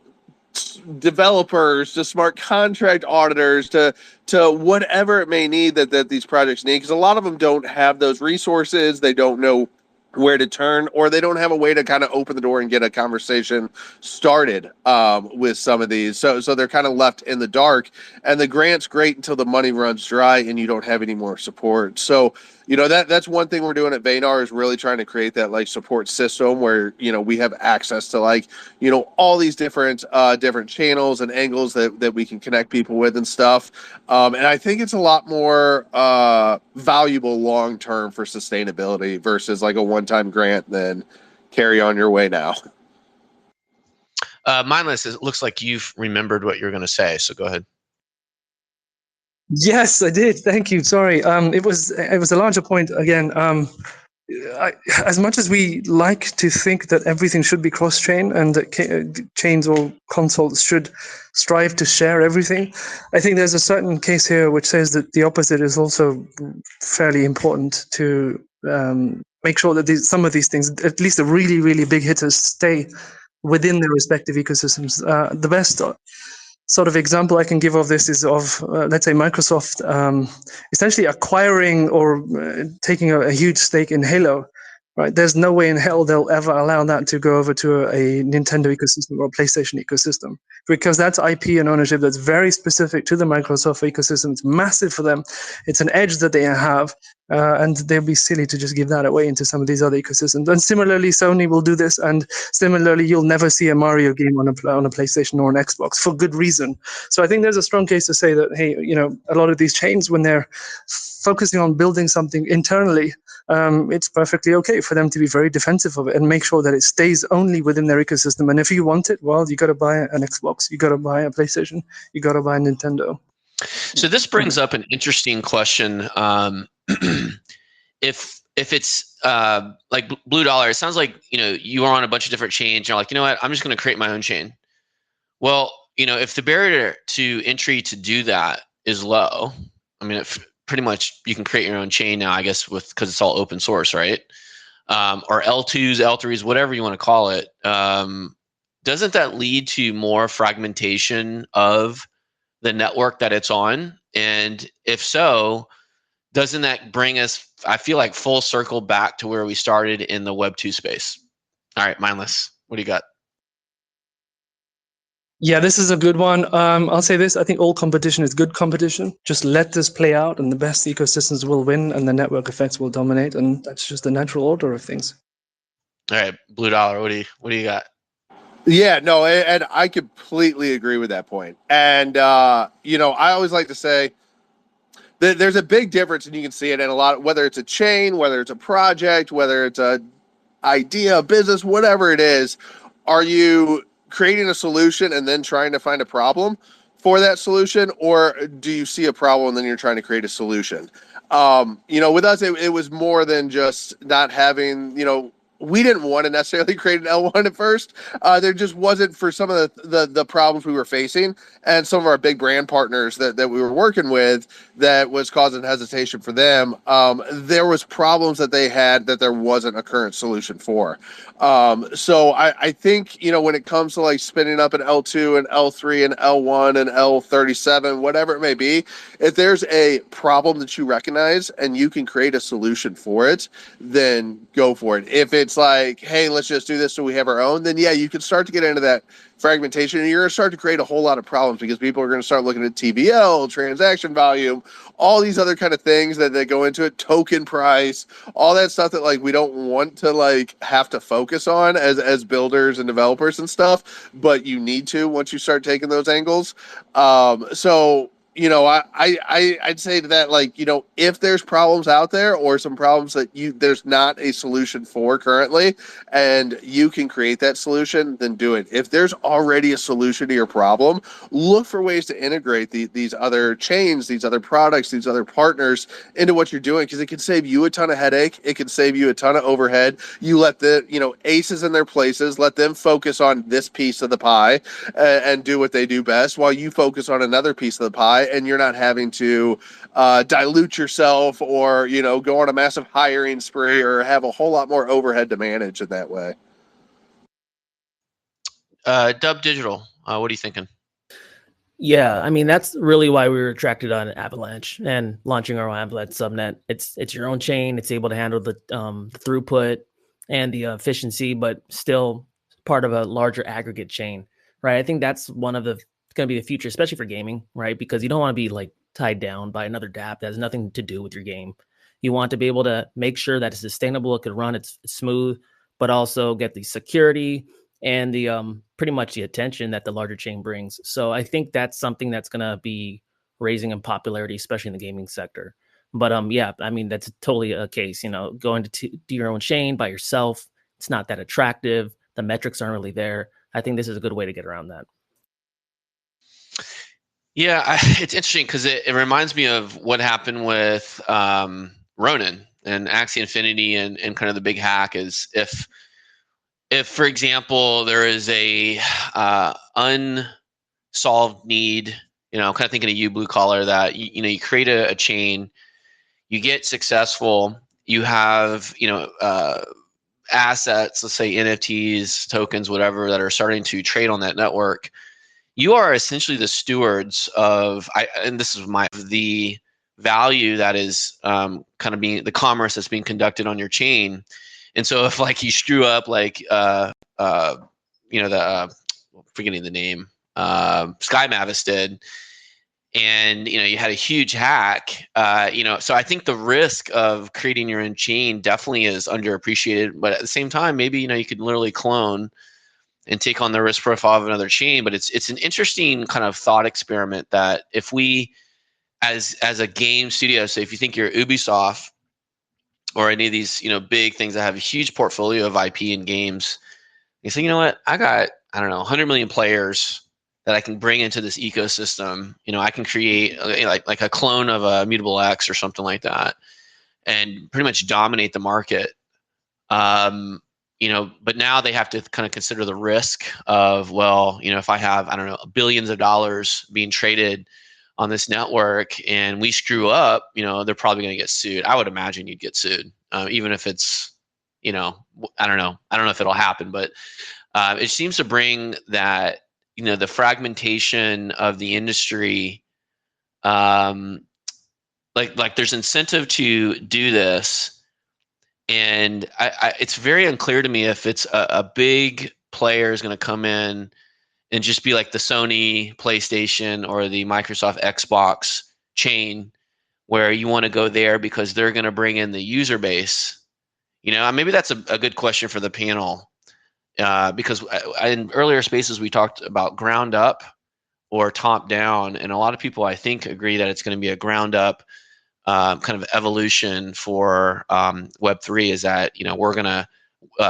developers, to smart contract auditors, to whatever it may need that these projects need, because a lot of them don't have those resources. They don't know where to turn, or they don't have a way to kind of open the door and get a conversation started with some of these. So they're kind of left in the dark, and the grant's great until the money runs dry and you don't have any more support. So, you know, that's one thing we're doing at Vaynar, is really trying to create that like support system where, you know, we have access to like, you know, all these different channels and angles that we can connect people with and stuff. And I think it's a lot more valuable long term for sustainability versus like a one-time grant than carry on your way now. Mindless, it looks like you've remembered what you're going to say, so go ahead. Yes, I did. Thank you. Sorry. It was a larger point again. As much as we like to think that everything should be cross-chain and that chains or consoles should strive to share everything, I think there's a certain case here which says that the opposite is also fairly important to make sure that some of these things, at least the really, really big hitters, stay within their respective ecosystems. The best sort of example I can give of this is of, let's say, Microsoft essentially acquiring or taking a huge stake in Halo. Right? There's no way in hell they'll ever allow that to go over to a Nintendo ecosystem or a PlayStation ecosystem, because that's IP and ownership that's very specific to the Microsoft ecosystem. It's massive for them. It's an edge that they have, and they'll be silly to just give that away into some of these other ecosystems. And similarly, Sony will do this, and similarly, you'll never see a Mario game on a PlayStation or an Xbox for good reason. So I think there's a strong case to say that, hey, you know, a lot of these chains, when they're focusing on building something internally, it's perfectly okay for them to be very defensive of it and make sure that it stays only within their ecosystem. And if you want it, well, you got to buy an Xbox, you got to buy a PlayStation, you got to buy a Nintendo. So this brings up an interesting question. If it's like Blue Dollar, it sounds like, you know, you are on a bunch of different chains. And you're like, you know what, I'm just going to create my own chain. Well, you know, if the barrier to entry to do that is low, I mean, pretty much you can create your own chain now, I guess, because it's all open source, right? Or L2s, L3s, whatever you want to call it. Doesn't that lead to more fragmentation of the network that it's on? And if so, doesn't that bring us, I feel like, full circle back to where we started in the Web 2 space? All right, Mindless, what do you got? Yeah, this is a good one. I'll say this. I think all competition is good competition. Just let this play out, and the best ecosystems will win, and the network effects will dominate, and that's just the natural order of things. All right, Blue Dollar, what do you got? Yeah, no, and I completely agree with that point. And you know, I always like to say that there's a big difference, and you can see it in a lot. Whether it's a chain, whether it's a project, whether it's a idea, business, whatever it is, are you creating a solution and then trying to find a problem for that solution, or do you see a problem and then you're trying to create a solution? You know, with us, it was more than just not having, you know, we didn't want to necessarily create an L1 at first. There just wasn't for some of the problems we were facing and some of our big brand partners that we were working with that was causing hesitation for them. There was problems that they had that there wasn't a current solution for. So I think, you know, when it comes to like spinning up an L2 and L3 and L1 and L37, whatever it may be, if there's a problem that you recognize and you can create a solution for it, then go for it. If it's like, hey, let's just do this so we have our own, then yeah, you can start to get into that fragmentation, and you're going to start to create a whole lot of problems because people are going to start looking at TVL, transaction volume, all these other kind of things that go into it, token price, all that stuff that like we don't want to like have to focus on as builders and developers and stuff, but you need to once you start taking those angles. So you know, I'd say to that, like, you know, if there's problems out there or some problems that there's not a solution for currently, and you can create that solution, then do it. If there's already a solution to your problem, look for ways to integrate these other chains, these other products, these other partners into what you're doing, because it can save you a ton of headache. It can save you a ton of overhead. You let the, you know, aces in their places, let them focus on this piece of the pie and do what they do best while you focus on another piece of the pie, and you're not having to dilute yourself or, you know, go on a massive hiring spree or have a whole lot more overhead to manage in that way. Dub Digital, what are you thinking? Yeah, I mean, that's really why we were attracted on Avalanche and launching our own Avalanche subnet. It's your own chain. It's able to handle the throughput and the efficiency, but still part of a larger aggregate chain, right? I think that's one of the going to be the future, especially for gaming, right? Because you don't want to be like tied down by another DApp that has nothing to do with your game. You want to be able to make sure that it's sustainable, it could run, it's smooth, but also get the security and the pretty much the attention that the larger chain brings. So I think that's something that's going to be raising in popularity, especially in the gaming sector. But yeah, I mean, that's totally a case, you know, going to do your own chain by yourself. It's not that attractive. The metrics aren't really there. I think this is a good way to get around that. Yeah, it's interesting because it reminds me of what happened with Ronin and Axie Infinity and kind of the big hack is if for example, there is a unsolved need, you know, kind of thinking of you, blue collar, that you know, you create a chain, you get successful, you have, you know, assets, let's say NFTs, tokens, whatever, that are starting to trade on that network. You are essentially the stewards of, and this is the value that is kind of being the commerce that's being conducted on your chain. And so if like you screw up, like you know, the forgetting the name, Sky Mavis did, and you know, you had a huge hack, you know, so I think the risk of creating your own chain definitely is underappreciated. But at the same time, maybe, you know, you could literally clone and take on the risk profile of another chain. But it's an interesting kind of thought experiment that if we, as a game studio, so if you think you're Ubisoft or any of these, you know, big things that have a huge portfolio of IP and games, you say, you know what, I got, I don't know, 100 million players that I can bring into this ecosystem. You know, I can create like a clone of a Mutable X or something like that, and pretty much dominate the market. You know, but now they have to kind of consider the risk of, well, you know, if I have, I don't know, billions of dollars being traded on this network and we screw up, you know, they're probably going to get sued. I would imagine you'd get sued, even if it's, you know, I don't know if it'll happen, but it seems to bring that, you know, the fragmentation of the industry, like there's incentive to do this. And it's very unclear to me if it's a big player is going to come in and just be like the Sony PlayStation or the Microsoft Xbox chain, where you want to go there because they're going to bring in the user base. You know, maybe that's a good question for the panel. because in earlier spaces we talked about ground up or top down, and a lot of people I think agree that it's going to be a ground up kind of evolution for Web3. Is that we're gonna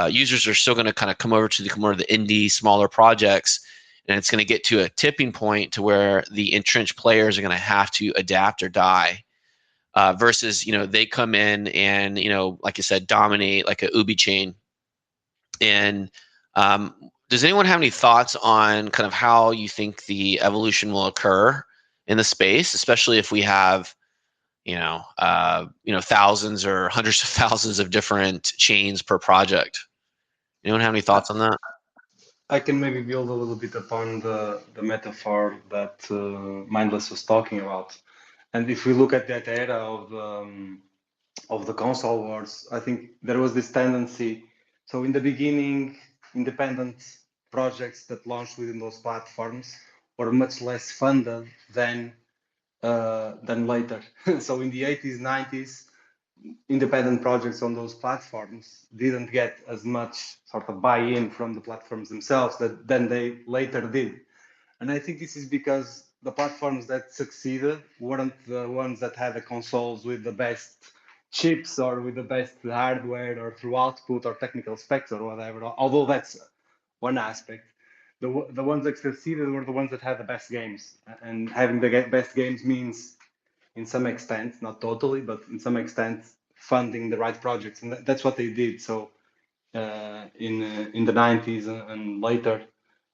users are still going to kind of come over to the more of the indie, smaller projects, and it's going to get to a tipping point to where the entrenched players are going to have to adapt or die. Versus, they come in and, like you said, dominate like a Ubi chain. And does anyone have any thoughts on kind of how you think the evolution will occur in the space, especially if we have, thousands or hundreds of thousands of different chains per project? Anyone have any thoughts on that? I can maybe build a little bit upon the metaphor that Mindless was talking about. And if we look at that era of the console wars, I think there was this tendency. So in the beginning, independent projects that launched within those platforms were much less funded than later. So in the 80s, 90s, independent projects on those platforms didn't get as much sort of buy-in from the platforms themselves than they later did. And I think this is because the platforms that succeeded weren't the ones that had the consoles with the best chips or with the best hardware or through output or technical specs or whatever, although that's one aspect. The ones that succeeded were the ones that had the best games. And having the best games means, in some extent, not totally, but in some extent, funding the right projects. And that's what they did. So in the 90s and later,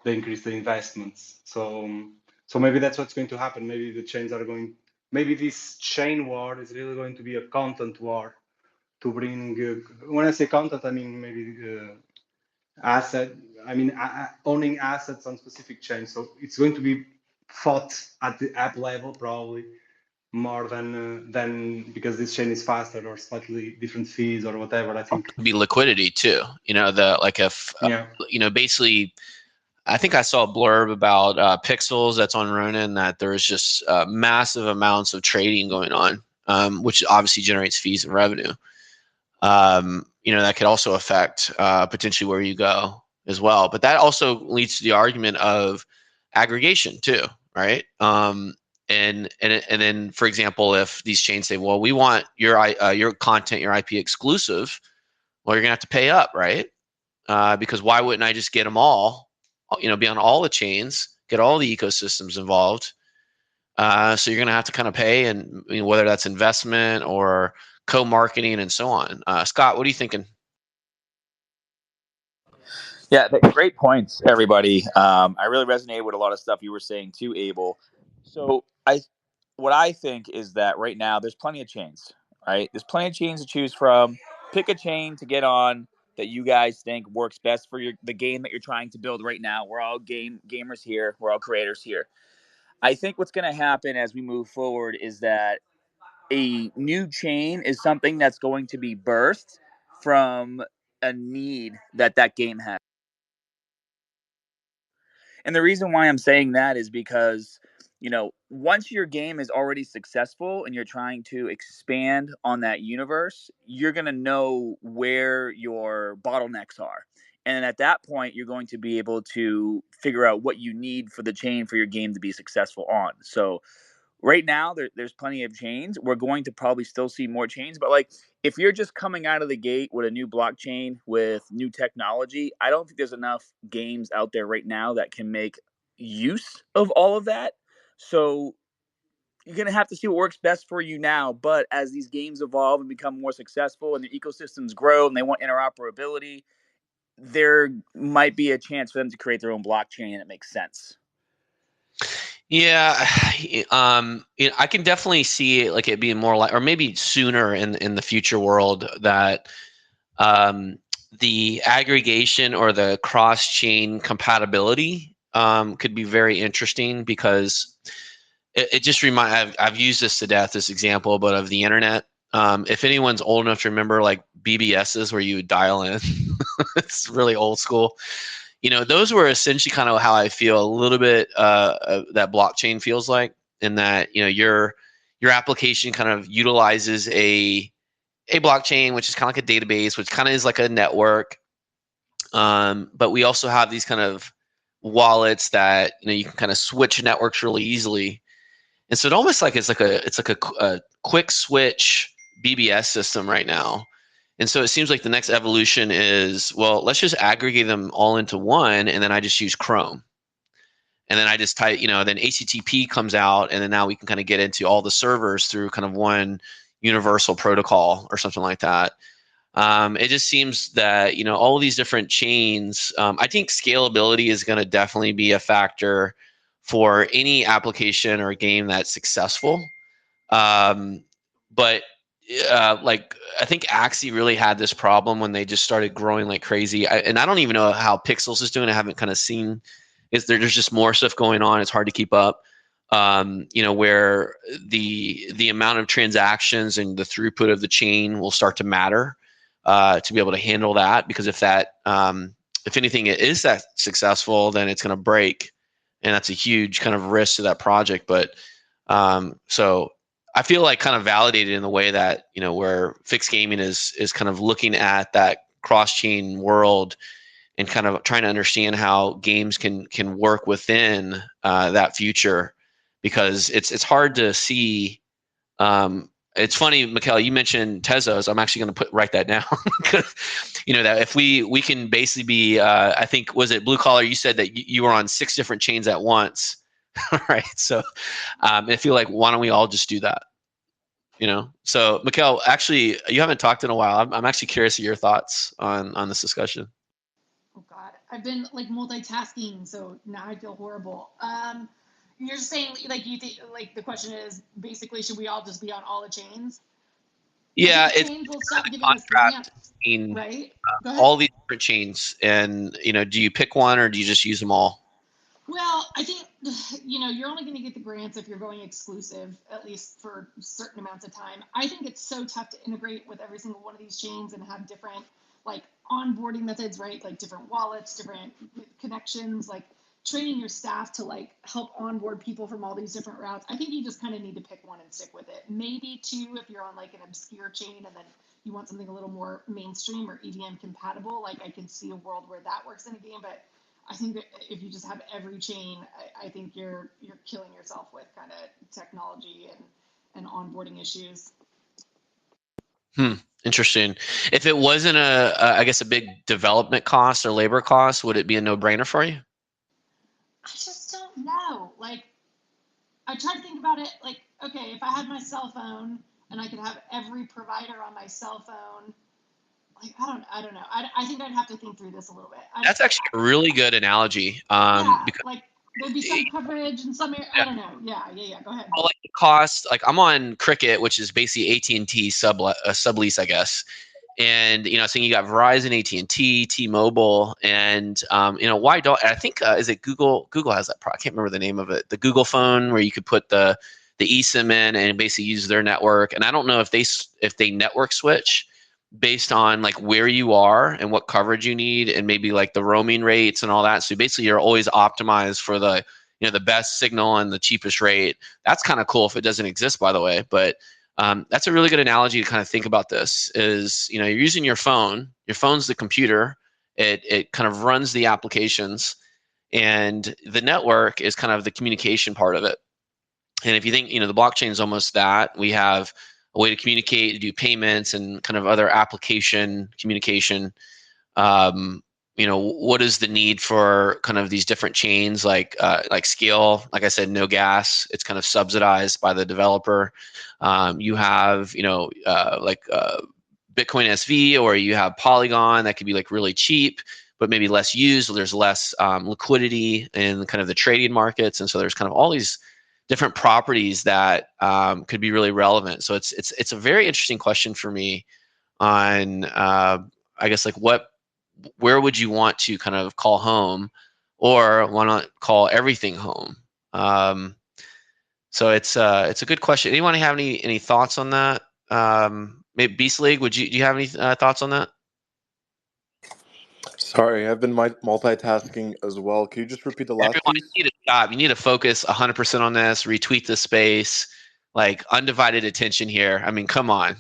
they increased the investments. So maybe that's what's going to happen. Maybe the chains are going. Maybe this chain war is really going to be a content war to bring. When I say content, I mean maybe asset. I mean owning assets on specific chains. So it's going to be fought at the app level probably more than because this chain is faster or slightly different fees or whatever. I think be liquidity too. Basically. I think I saw a blurb about Pixels that's on Ronin that there's just massive amounts of trading going on, which obviously generates fees and revenue. That could also affect potentially where you go as well. But that also leads to the argument of aggregation too, right? And then, for example, if these chains say, well, we want your content, your IP exclusive, well, you're gonna have to pay up, right? Because why wouldn't I just get them all? Be on all the chains, get all the ecosystems involved. So you're going to have to kind of pay, and whether that's investment or co-marketing and so on. Scott, what are you thinking? Yeah, great points, everybody. I really resonated with a lot of stuff you were saying too, Abel. So what I think is that right now there's plenty of chains, right? There's plenty of chains to choose from. Pick a chain to get on that you guys think works best for the game that you're trying to build right now. We're all gamers here. We're all creators here. I think what's going to happen as we move forward is that a new chain is something that's going to be birthed from a need that game has. And the reason why I'm saying that is because, once your game is already successful and you're trying to expand on that universe, you're going to know where your bottlenecks are. And at that point, you're going to be able to figure out what you need for the chain for your game to be successful on. So right now, there's plenty of chains. We're going to probably still see more chains. But if you're just coming out of the gate with a new blockchain with new technology, I don't think there's enough games out there right now that can make use of all of that. So you're going to have to see what works best for you now. But as these games evolve and become more successful and the ecosystems grow and they want interoperability, there might be a chance for them to create their own blockchain and it makes sense. Yeah, I can definitely see it being more or maybe sooner in the future world that the aggregation or the cross-chain compatibility could be very interesting, because it just I've used this to death, this example, but of the internet. If anyone's old enough to remember BBSs where you would dial in, it's really old school. Those were essentially kind of how I feel a little bit that blockchain feels like, in that, your application kind of utilizes a blockchain, which is kind of like a database, which kind of is like a network. But we also have these kind of wallets that you can kind of switch networks really easily, and so it almost like it's like a quick switch BBS system right now. And so it seems like the next evolution is, well, let's just aggregate them all into one, and then I just use Chrome. And then I just type, then HTTP comes out, and then now we can kind of get into all the servers through kind of one universal protocol or something like that. It just seems that, all these different chains, I think scalability is going to definitely be a factor for any application or game that's successful. But I think Axie really had this problem when they just started growing like crazy. And I don't even know how Pixels is doing. I haven't kind of seen. There's just more stuff going on. It's hard to keep up. Where the amount of transactions and the throughput of the chain will start to matter to be able to handle that. Because if anything it is that successful, then it's going to break, and that's a huge kind of risk to that project. But so I feel like kind of validated in the way that, where Fixed Gaming is kind of looking at that cross-chain world and kind of trying to understand how games can work within that future, because it's hard to see. It's funny, Mikel, you mentioned Tezos. I'm actually going to write that down. That if we can basically be, I think, was it Blue Collar? You said that you were on 6 different chains at once. Right. So I feel like, why don't we all just do that? So Mikel, actually, you haven't talked in a while. I'm actually curious of your thoughts on this discussion. Oh God, I've been like multitasking, so now I feel horrible. You're saying like you think like the question is basically, should we all just be on all the chains? Yeah, it's chains will stop giving us grants, right? All these different chains, and do you pick one or do you just use them all? Well, I think you're only going to get the grants if you're going exclusive, at least for certain amounts of time. I think it's so tough to integrate with every single one of these chains and have different like onboarding methods, right? Like different wallets, different connections, like training your staff to like help onboard people from all these different routes. I think you just kind of need to pick one and stick with it. Maybe 2 if you're on like an obscure chain and then you want something a little more mainstream or EVM compatible. Like I can see a world where that works in a game, but I think that if you just have every chain, I think you're killing yourself with kind of technology and onboarding issues. Interesting. If it wasn't I guess a big development cost or labor cost, would it be a no-brainer for you? I just don't know. Like, I try to think about it. Like, okay, if I had my cell phone and I could have every provider on my cell phone. Like, I don't know. I think I'd have to think through this a little bit. That's actually a really good analogy. Because like there'd be some coverage in some area. I don't know. Yeah. Go ahead. Well, like the cost, like I'm on Cricket, which is basically AT&T sublease, I guess. And so you got Verizon, AT&T, T-Mobile, and why don't I think is it Google? Google has that product. I can't remember the name of it. The Google phone, where you could put the eSIM in and basically use their network. And I don't know if they network switch based on like where you are and what coverage you need, and maybe like the roaming rates and all that. So basically you're always optimized for the the best signal and the cheapest rate. That's kind of cool if it doesn't exist, by the way. But that's a really good analogy to kind of think about this is, you're using your phone. Your phone's the computer. It kind of runs the applications, and the network is kind of the communication part of it. And if you think, the blockchain is almost that. We have a way to communicate, to do payments, and kind of other application communication. What is the need for kind of these different chains like Scale? Like I said, no gas. It's kind of subsidized by the developer. You have, Bitcoin SV, or you have Polygon that could be like really cheap, but maybe less used. There's less liquidity in kind of the trading markets. And so there's kind of all these different properties that could be really relevant. So it's a very interesting question for me on, I guess, like where would you want to kind of call home, or why not call everything home? So it's a good question. Anyone have any thoughts on that? Maybe Beast League, do you have any thoughts on that? Sorry, I've been multitasking as well. Can you just repeat the last Everyone, piece? you need to stop. You need to focus 100% on this. Retweet the space, like undivided attention here. I mean, come on.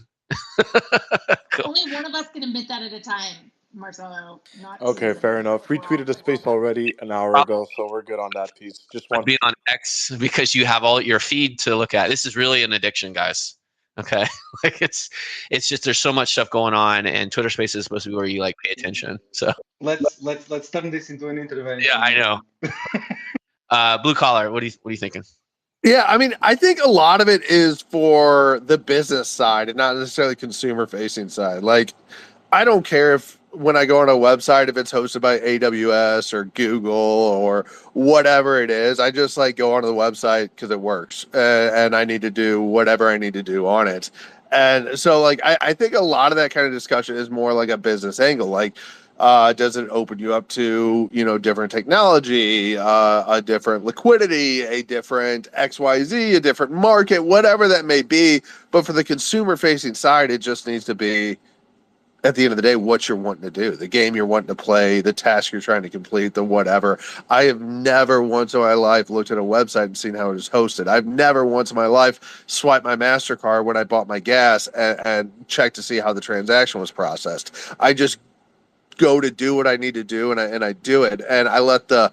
Only one of us can admit that at a time. Marcelo, not Okay, to fair enough. go off Retweeted a the space topic. already an hour ago, so we're good on that piece. Just But one. being on X because you have all your feed to look at. This is really an addiction, guys. Okay, like it's just there's so much stuff going on, and Twitter Spaces is supposed to be where you like pay attention. So Let's turn this into an intervention. yeah, I know. Blue collar, what are you thinking? Yeah, I mean, I think a lot of it is for the business side and not necessarily consumer facing side. Like, I don't care if when I go on a website, if it's hosted by AWS or Google or whatever it is, I just like go onto the website because it works and I need to do whatever I need to do on it. And so, like, I think a lot of that kind of discussion is more like a business angle. Like, does it open you up to, different technology, a different liquidity, a different XYZ, a different market, whatever that may be. But for the consumer facing side, it just needs to be, at the end of the day, what you're wanting to do, the game you're wanting to play, the task you're trying to complete, the whatever. I have never once in my life looked at a website and seen how it is hosted. I've never once in my life swiped my MasterCard when I bought my gas and checked to see how the transaction was processed. I just go to do what I need to do, and I do it, and I let the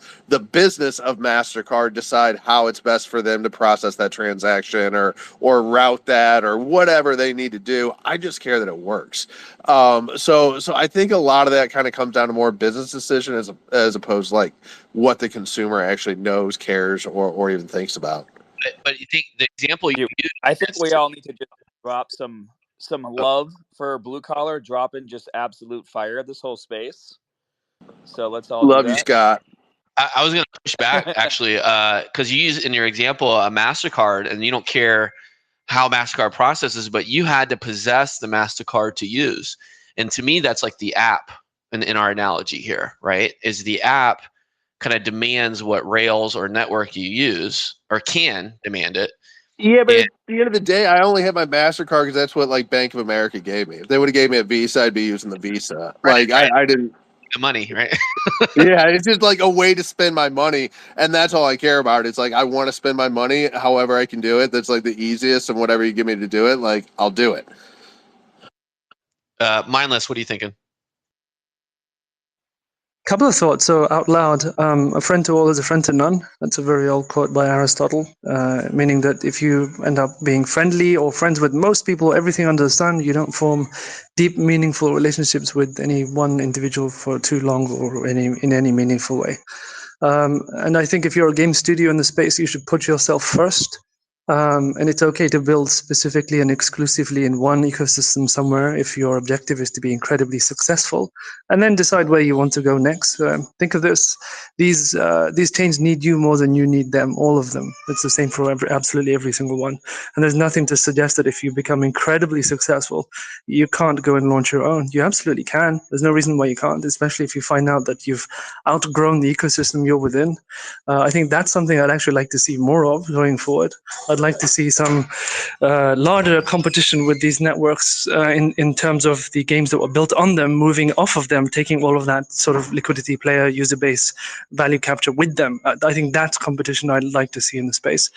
business of MasterCard decide how it's best for them to process that transaction or route that or whatever they need to do. I just care that it works. So I think a lot of that kind of comes down to more business decision as opposed to like what the consumer actually knows, cares, or even thinks about. But you think the example you use, I think we all need to just drop some love for blue collar, dropping just absolute fire at this whole space. So let's all love do that. you, Scott. I was going to push back actually, because you use in your example a MasterCard, and you don't care how MasterCard processes, but you had to possess the MasterCard to use. And to me, that's like the app in our analogy here, right? Is the app kind of demands what rails or network you use, or can demand it. Yeah, but at the end of the day, I only have my MasterCard because that's what like Bank of America gave me. If they would have gave me a Visa, I'd be using the Visa. Right, like I didn't. The money, right? Yeah, it's just like a way to spend my money, and that's all I care about. It's like I want to spend my money however I can do it. That's like the easiest, and whatever you give me to do it, like I'll do it. Mindless, what are you thinking? Couple of thoughts. So out loud, a friend to all is a friend to none. That's a very old quote by Aristotle, meaning that if you end up being friendly or friends with most people, everything under the sun, you don't form deep, meaningful relationships with any one individual for too long or in any meaningful way. And I think if you're a game studio in the space, you should put yourself first. And it's okay to build specifically and exclusively in one ecosystem somewhere if your objective is to be incredibly successful, and then decide where you want to go next. Think of this: these chains need you more than you need them, all of them. It's the same for absolutely every single one. And there's nothing to suggest that if you become incredibly successful, you can't go and launch your own. You absolutely can. There's no reason why you can't, especially if you find out that you've outgrown the ecosystem you're within. I think that's something I'd actually like to see more of going forward. I'd like to see some larger competition with these networks in terms of the games that were built on them, moving off of them, taking all of that sort of liquidity, player, user base, value capture with them. I think that's competition I'd like to see in the space.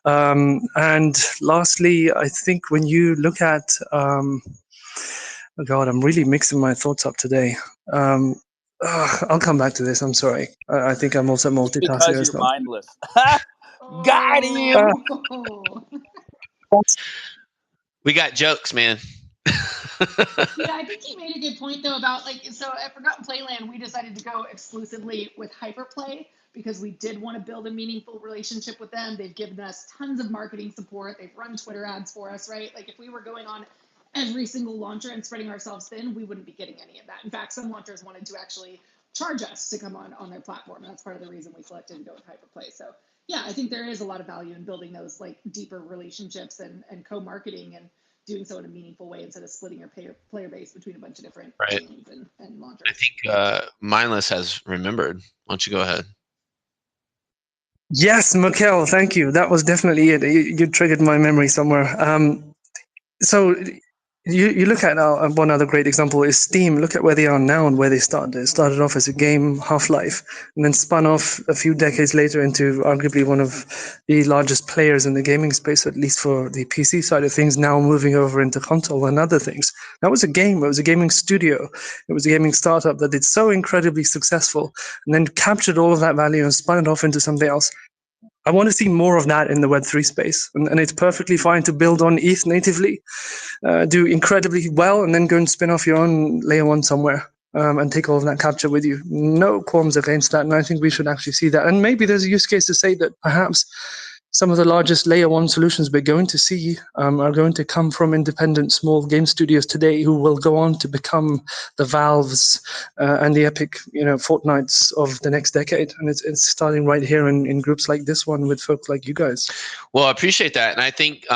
And lastly, I think when you look at, oh God, I'm really mixing my thoughts up today. I'll come back to this. I'm sorry. I think I'm also multitasking. Because you're mindless. Got him. We got jokes, man. Yeah, I think he made a good point though about so at Forgotten Playland, we decided to go exclusively with Hyperplay because we did want to build a meaningful relationship with them. They've given us tons of marketing support. They've run Twitter ads for us, right? Like if we were going on every single launcher and spreading ourselves thin, we wouldn't be getting any of that. In fact, some launchers wanted to actually charge us to come on their platform. That's part of the reason we selected to go with Hyperplay. So yeah, I think there is a lot of value in building those deeper relationships and co-marketing and doing so in a meaningful way instead of splitting your player base between a bunch of different chains and launchers. I think Mindless has remembered. Why don't you go ahead? Yes, Mikkel, thank you. That was definitely it. You triggered my memory somewhere. So You look at now, one other great example is Steam. Look at where they are now and where they started. It started off as a game, Half-Life, and then spun off a few decades later into arguably one of the largest players in the gaming space, at least for the PC side of things, now moving over into console and other things. That was a game. It was a gaming studio. It was a gaming startup that did so incredibly successful and then captured all of that value and spun it off into something else. I want to see more of that in the Web3 space. And it's perfectly fine to build on ETH natively, do incredibly well, and then go and spin off your own layer one somewhere and take all of that capture with you. No qualms against that. And I think we should actually see that. And maybe there's a use case to say that perhaps some of the largest layer one solutions we're going to see are going to come from independent small game studios today who will go on to become the Valves and the epic, Fortnites of the next decade. And it's starting right here in groups like this one with folks like you guys. Well, I appreciate that. And I think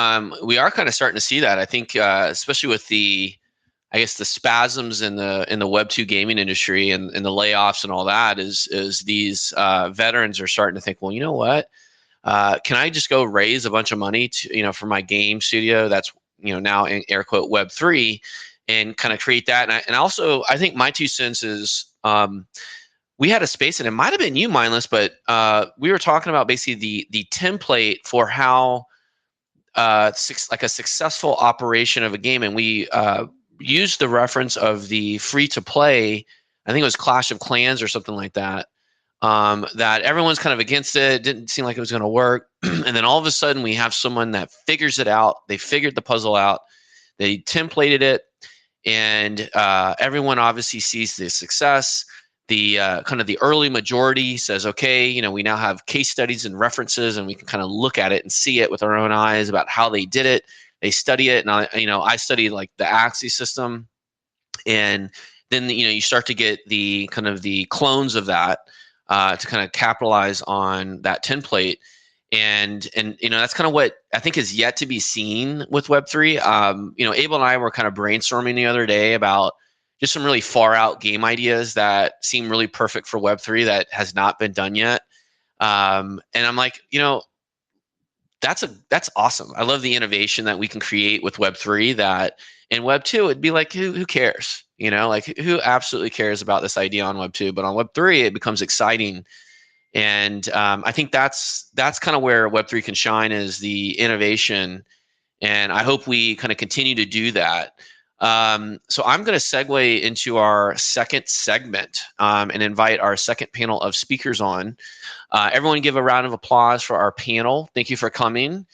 we are kind of starting to see that. I think especially with the spasms in the Web 2 gaming industry and the layoffs and all that is these veterans are starting to think, well, you know what? Can I just go raise a bunch of money to, for my game studio that's, now in air quote Web3 and kind of create that. And also, I think my 2 cents is we had a space, and it might have been you, Mindless, but we were talking about basically the template for how like a successful operation of a game. And we used the reference of the free to play, I think it was Clash of Clans or something like that. That everyone's kind of against it. It didn't seem like it was going to work. And then all of a sudden we have someone that figures it out. They figured the puzzle out. They templated it. And everyone obviously sees the success. The kind of the early majority says, okay, we now have case studies and references, and we can kind of look at it and see it with our own eyes about how they did it. They study it. And I studied like the Axie system. And then, you start to get the kind of the clones of that. To kind of capitalize on that template. And that's kind of what I think is yet to be seen with Web3. Abel and I were kind of brainstorming the other day about just some really far out game ideas that seem really perfect for Web3 that has not been done yet. And I'm like, that's awesome. I love the innovation that we can create with Web3 that in Web2, it'd be like, who cares? Who absolutely cares about this idea on Web 2? But on Web 3, it becomes exciting. And I think that's kind of where Web 3 can shine, is the innovation. And I hope we kind of continue to do that. So I'm going to segue into our second segment and invite our second panel of speakers on. Everyone give a round of applause for our panel. Thank you for coming.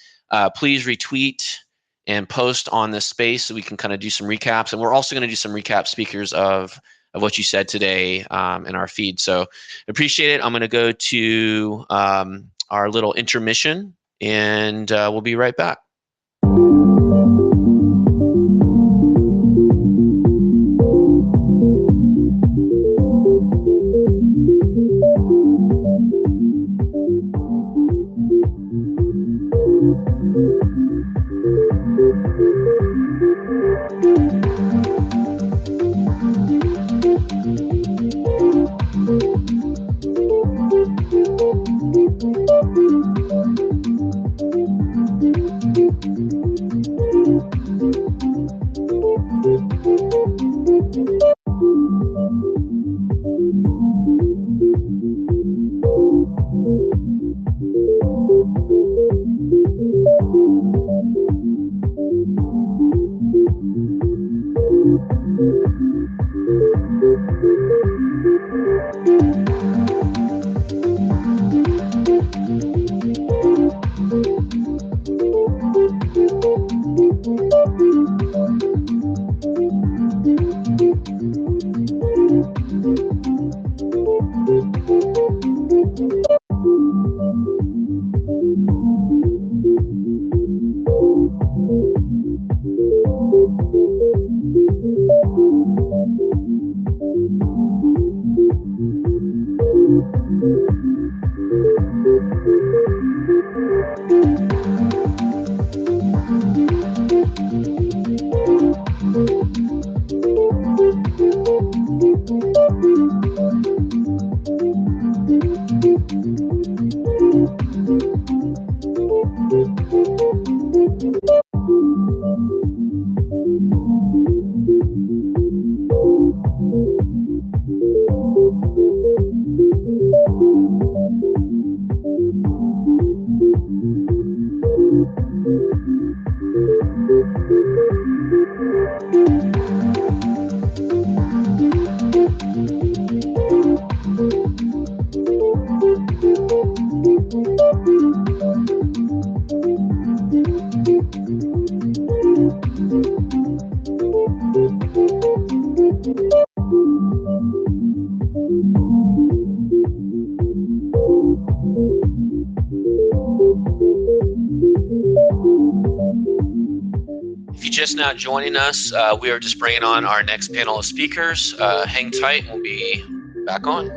Please retweet and post on this space so we can kind of do some recaps. And we're also going to do some recap speakers of what you said today in our feed. So appreciate it. I'm going to go to our little intermission, and we'll be right back. If you're just now joining us, we are just bringing on our next panel of speakers. Hang tight, we'll be back on.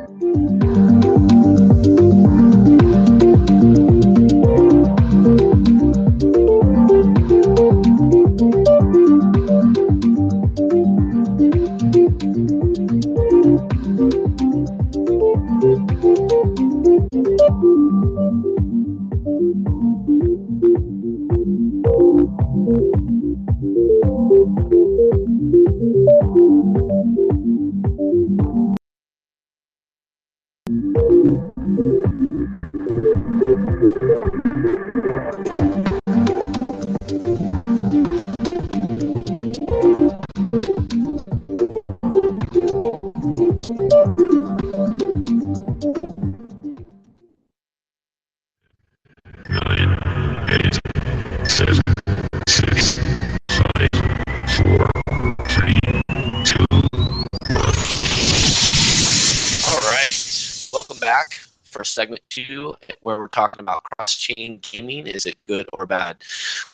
Segment 2, where we're talking about cross-chain gaming. Is it good or bad?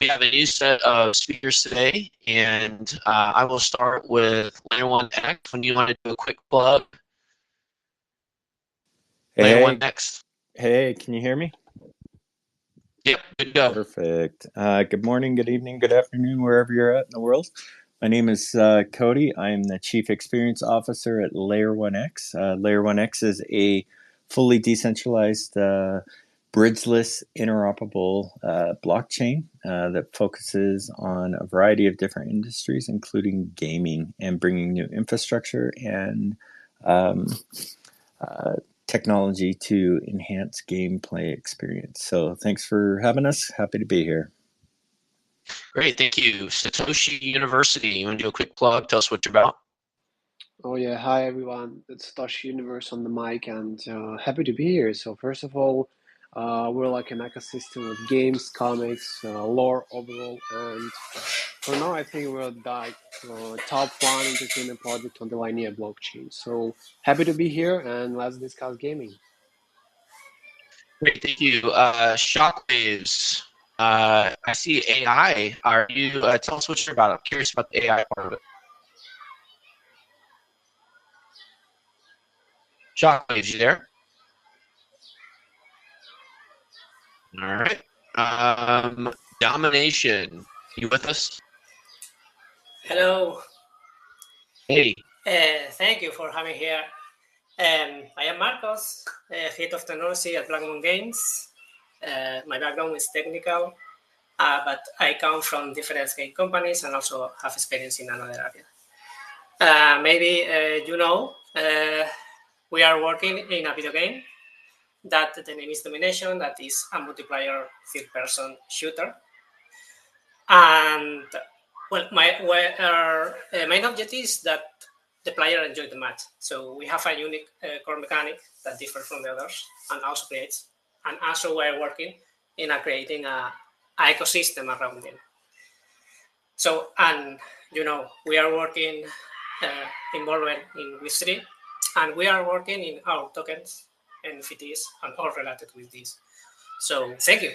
We have a new set of speakers today, and I will start with Layer 1X. When you want to do a quick plug, Layer 1X. Hey, can you hear me? Yeah, good go. Perfect. Good morning, good evening, good afternoon, wherever you're at in the world. My name is Cody. I am the Chief Experience Officer at Layer 1X. Layer 1X is a fully decentralized, bridgeless, interoperable blockchain that focuses on a variety of different industries, including gaming, and bringing new infrastructure and technology to enhance gameplay experience. So thanks for having us. Happy to be here. Great, thank you. Satoshi University, you want to do a quick plug? Tell us what you're about. Oh yeah, hi everyone. It's Satoshi Universe on the mic, and happy to be here. So first of all, we're like an ecosystem of games, comics, lore overall, and for now I think we're the top one entertainment project on the Linea blockchain. So happy to be here, and let's discuss gaming. Great, thank you. Shockwaves. I see AI. Are you? Tell us what you're about. I'm curious about the AI part of it. Shockwaves, you there? All right. Domination, you with us? Hello. Hey. Thank you for having here. I am Marcos, Head of Technology at Black Moon Games. My background is technical, but I come from different game companies and also have experience in another area. Maybe you know, we are working in a video game that the name is Domination, that is a multiplayer third-person shooter. And well, our main objective is that the player enjoy the match. So we have a unique core mechanic that differs from the others and also creates. And also we're working in creating an ecosystem around it. So, and you know, we are working involved in Web3, and we are working in our tokens, NFTs, and all related with this. So thank you.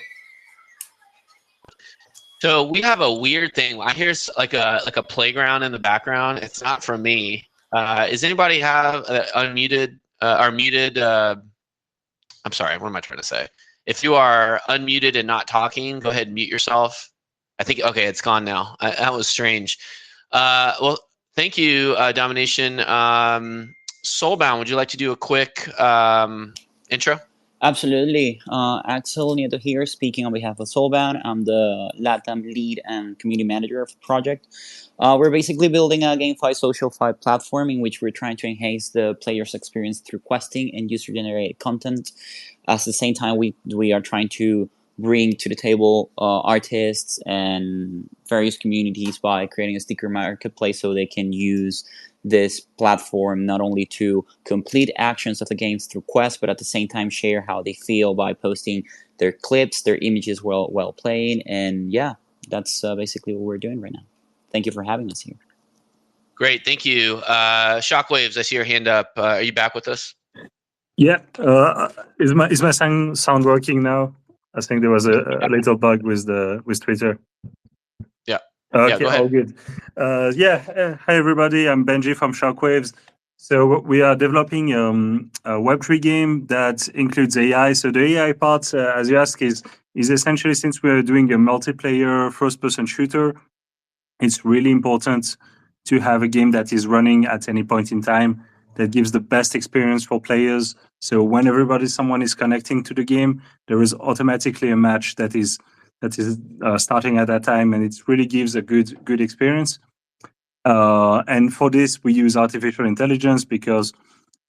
So we have a weird thing. I hear like a playground in the background. It's not from me. Does anybody have unmuted or muted? I'm sorry. What am I trying to say? If you are unmuted and not talking, go ahead and mute yourself. I think okay, it's gone now. That was strange. Well, thank you, Domination. Soulbound, would you like to do a quick intro? Absolutely. Axel Nieto here, speaking on behalf of Soulbound. I'm the LATAM lead and community manager of the project. We're basically building a GameFi SocialFi platform in which we're trying to enhance the player's experience through questing and user-generated content. At the same time, we are trying to bring to the table artists and various communities by creating a sticker marketplace so they can use this platform not only to complete actions of the games through quests, but at the same time share how they feel by posting their clips, their images while playing. And yeah, that's basically what we're doing right now. Thank you for having us here. Great, thank you. Shockwaves, I see your hand up. Are you back with us? Yeah, is my sound working now? I think there was a little bug with Twitter. Yeah. Okay, Yeah, go ahead. all good. Hi everybody. I'm Benji from Shockwaves. So we are developing a Web3 game that includes AI. So the AI part, as you ask, is essentially, since we're doing a multiplayer first-person shooter, it's really important to have a game that is running at any point in time, that gives the best experience for players. So whenever someone is connecting to the game, there is automatically a match that is starting at that time, and it really gives a good experience. And for this, we use artificial intelligence because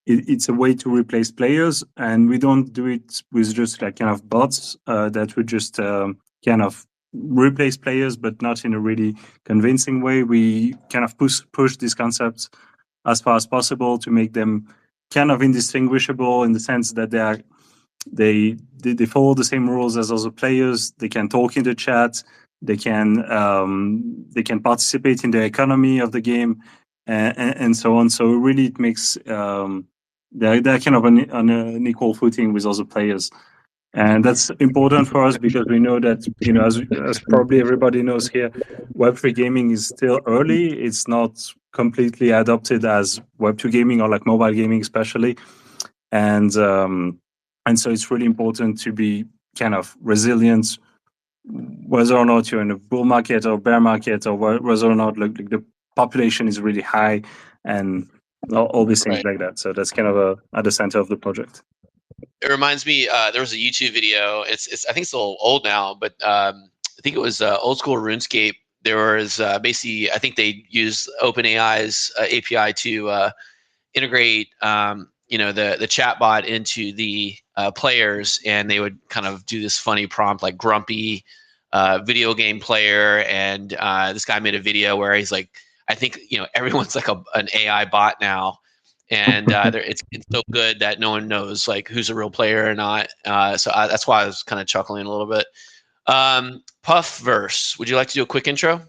it's a way to replace players, and we don't do it with just like kind of bots that would just kind of replace players, but not in a really convincing way. We kind of push these concepts as far as possible to make them kind of indistinguishable in the sense that they follow the same rules as other players. They can talk in the chat. They can participate in the economy of the game, and so on. So really, it makes they're kind of on an equal footing with other players. And that's important for us because we know that, as probably everybody knows here, Web3 gaming is still early. It's not completely adopted as Web2 gaming or like mobile gaming especially. And so it's really important to be kind of resilient, whether or not you're in a bull market or bear market, or whether or not like the population is really high and all these things like that. So that's kind of at the center of the project. It reminds me, there was a YouTube video. It's I think it's a little old now, but I think it was old school RuneScape. There was basically, I think they used OpenAI's API to integrate, the chatbot into the players, and they would kind of do this funny prompt like grumpy video game player. And this guy made a video where he's like, I think everyone's like an AI bot now. And it's so good that no one knows like who's a real player or not. So that's why I was kind of chuckling a little bit. Puffverse, would you like to do a quick intro?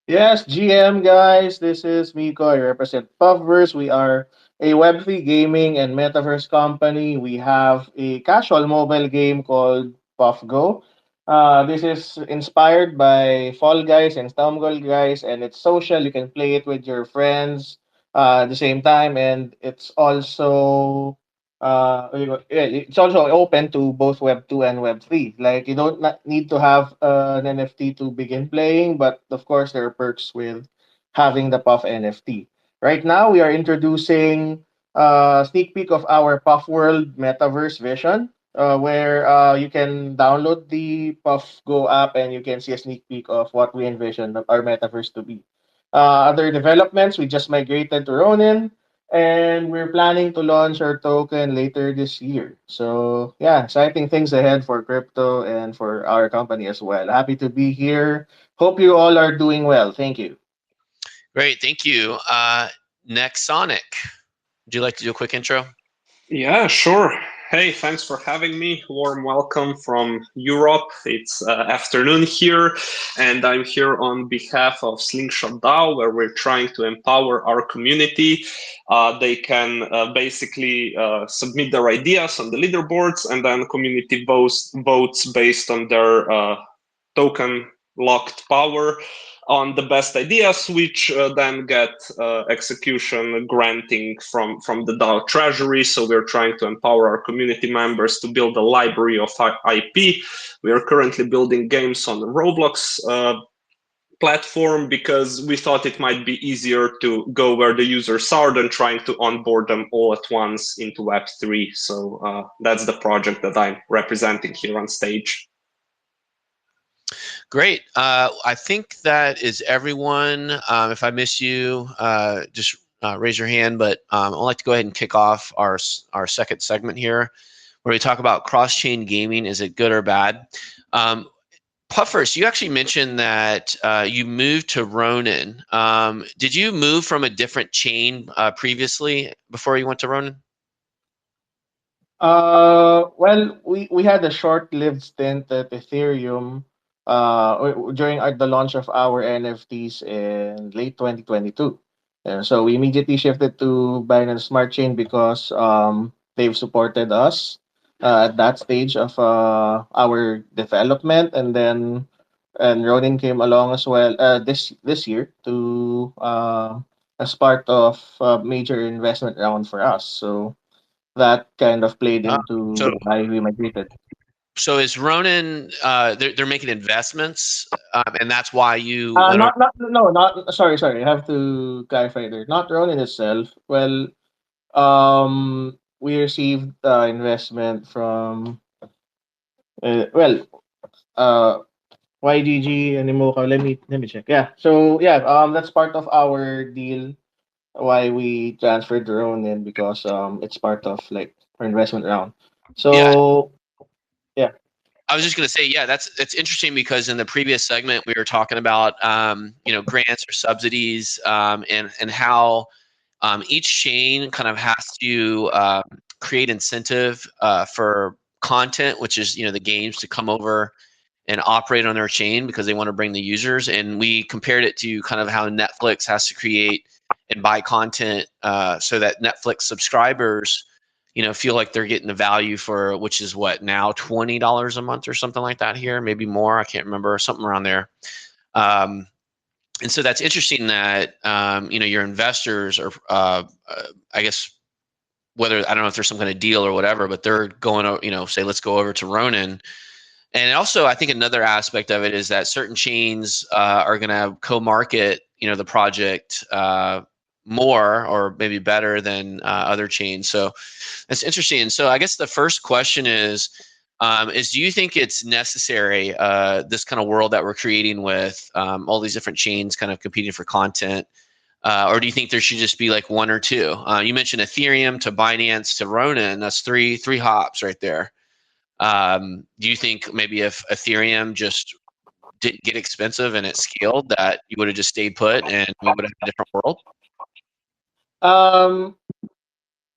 Yes, GM guys, this is Miko. I represent Puffverse. We are a Web3 gaming and metaverse company. We have a casual mobile game called PuffGo. This is inspired by Fall Guys and Stumble Guys, and it's social. You can play it with your friends at the same time, and it's also it's also open to both Web 2 and Web 3. Like you don't need to have an NFT to begin playing, but of course there are perks with having the Puff NFT. Right now we are introducing a sneak peek of our Puff World Metaverse vision, where you can download the Puff Go app and you can see a sneak peek of what we envision our metaverse to be. Other developments, we just migrated to Ronin, and we're planning to launch our token later this year. So yeah, exciting things ahead for crypto and for our company as well. Happy to be here. Hope you all are doing well. Thank you. Great, thank you. Next, Sonic, would you like to do a quick intro? Yeah, sure. Hey, thanks for having me. Warm welcome from Europe. It's afternoon here, and I'm here on behalf of Slingshot DAO, where we're trying to empower our community. They can basically submit their ideas on the leaderboards, and then community votes based on their token locked power on the best ideas, which then get execution granting from the DAO treasury. So we're trying to empower our community members to build a library of IP. We are currently building games on the Roblox platform because we thought it might be easier to go where the users are than trying to onboard them all at once into Web3. So that's the project that I'm representing here on stage. Great. I think that is everyone. If I miss you, just raise your hand. But I'd like to go ahead and kick off our second segment here. where we talk about cross-chain gaming. Is it good or bad? Puffers, you actually mentioned that you moved to Ronin. Did you move from a different chain previously before you went to Ronin? Well, we had a short-lived stint at Ethereum during the launch of our NFTs in late 2022. And so we immediately shifted to Binance Smart Chain because they've supported us at that stage of our development, and Ronin came along as well this year to as part of a major investment round for us. So that kind of played into So, why we migrated. so is Ronin? They're making investments, and that's why you went over. Not sorry. I have to clarify there. Not Ronin itself. Well, we received investment from well, uh, YGG and Imoca. Let me check. Yeah. So yeah, that's part of our deal. Why we transferred the Ronin because it's part of like our investment round. Yeah, So yeah. I was just going to say, yeah, it's interesting because in the previous segment we were talking about grants or subsidies, and how each chain kind of has to create incentive for content, which is the games to come over and operate on their chain because they want to bring the users. And we compared it to kind of how Netflix has to create and buy content so that Netflix subscribers feel like they're getting the value for, which is what now, $20 a month or something like that here, maybe more. I can't remember, something around there. And so that's interesting that your investors are, I guess, whether I don't know if there's some kind of deal or whatever, but they're going, say, let's go over to Ronin. And also, I think another aspect of it is that certain chains are going to co-market, the project more or maybe better than other chains. So that's interesting. And so I guess the first question is do you think it's necessary, this kind of world that we're creating with all these different chains kind of competing for content? Or do you think there should just be like one or two? You mentioned Ethereum to Binance to Ronin. That's three hops right there. Do you think maybe if Ethereum just didn't get expensive and it scaled, that you would have just stayed put and we would have a different world?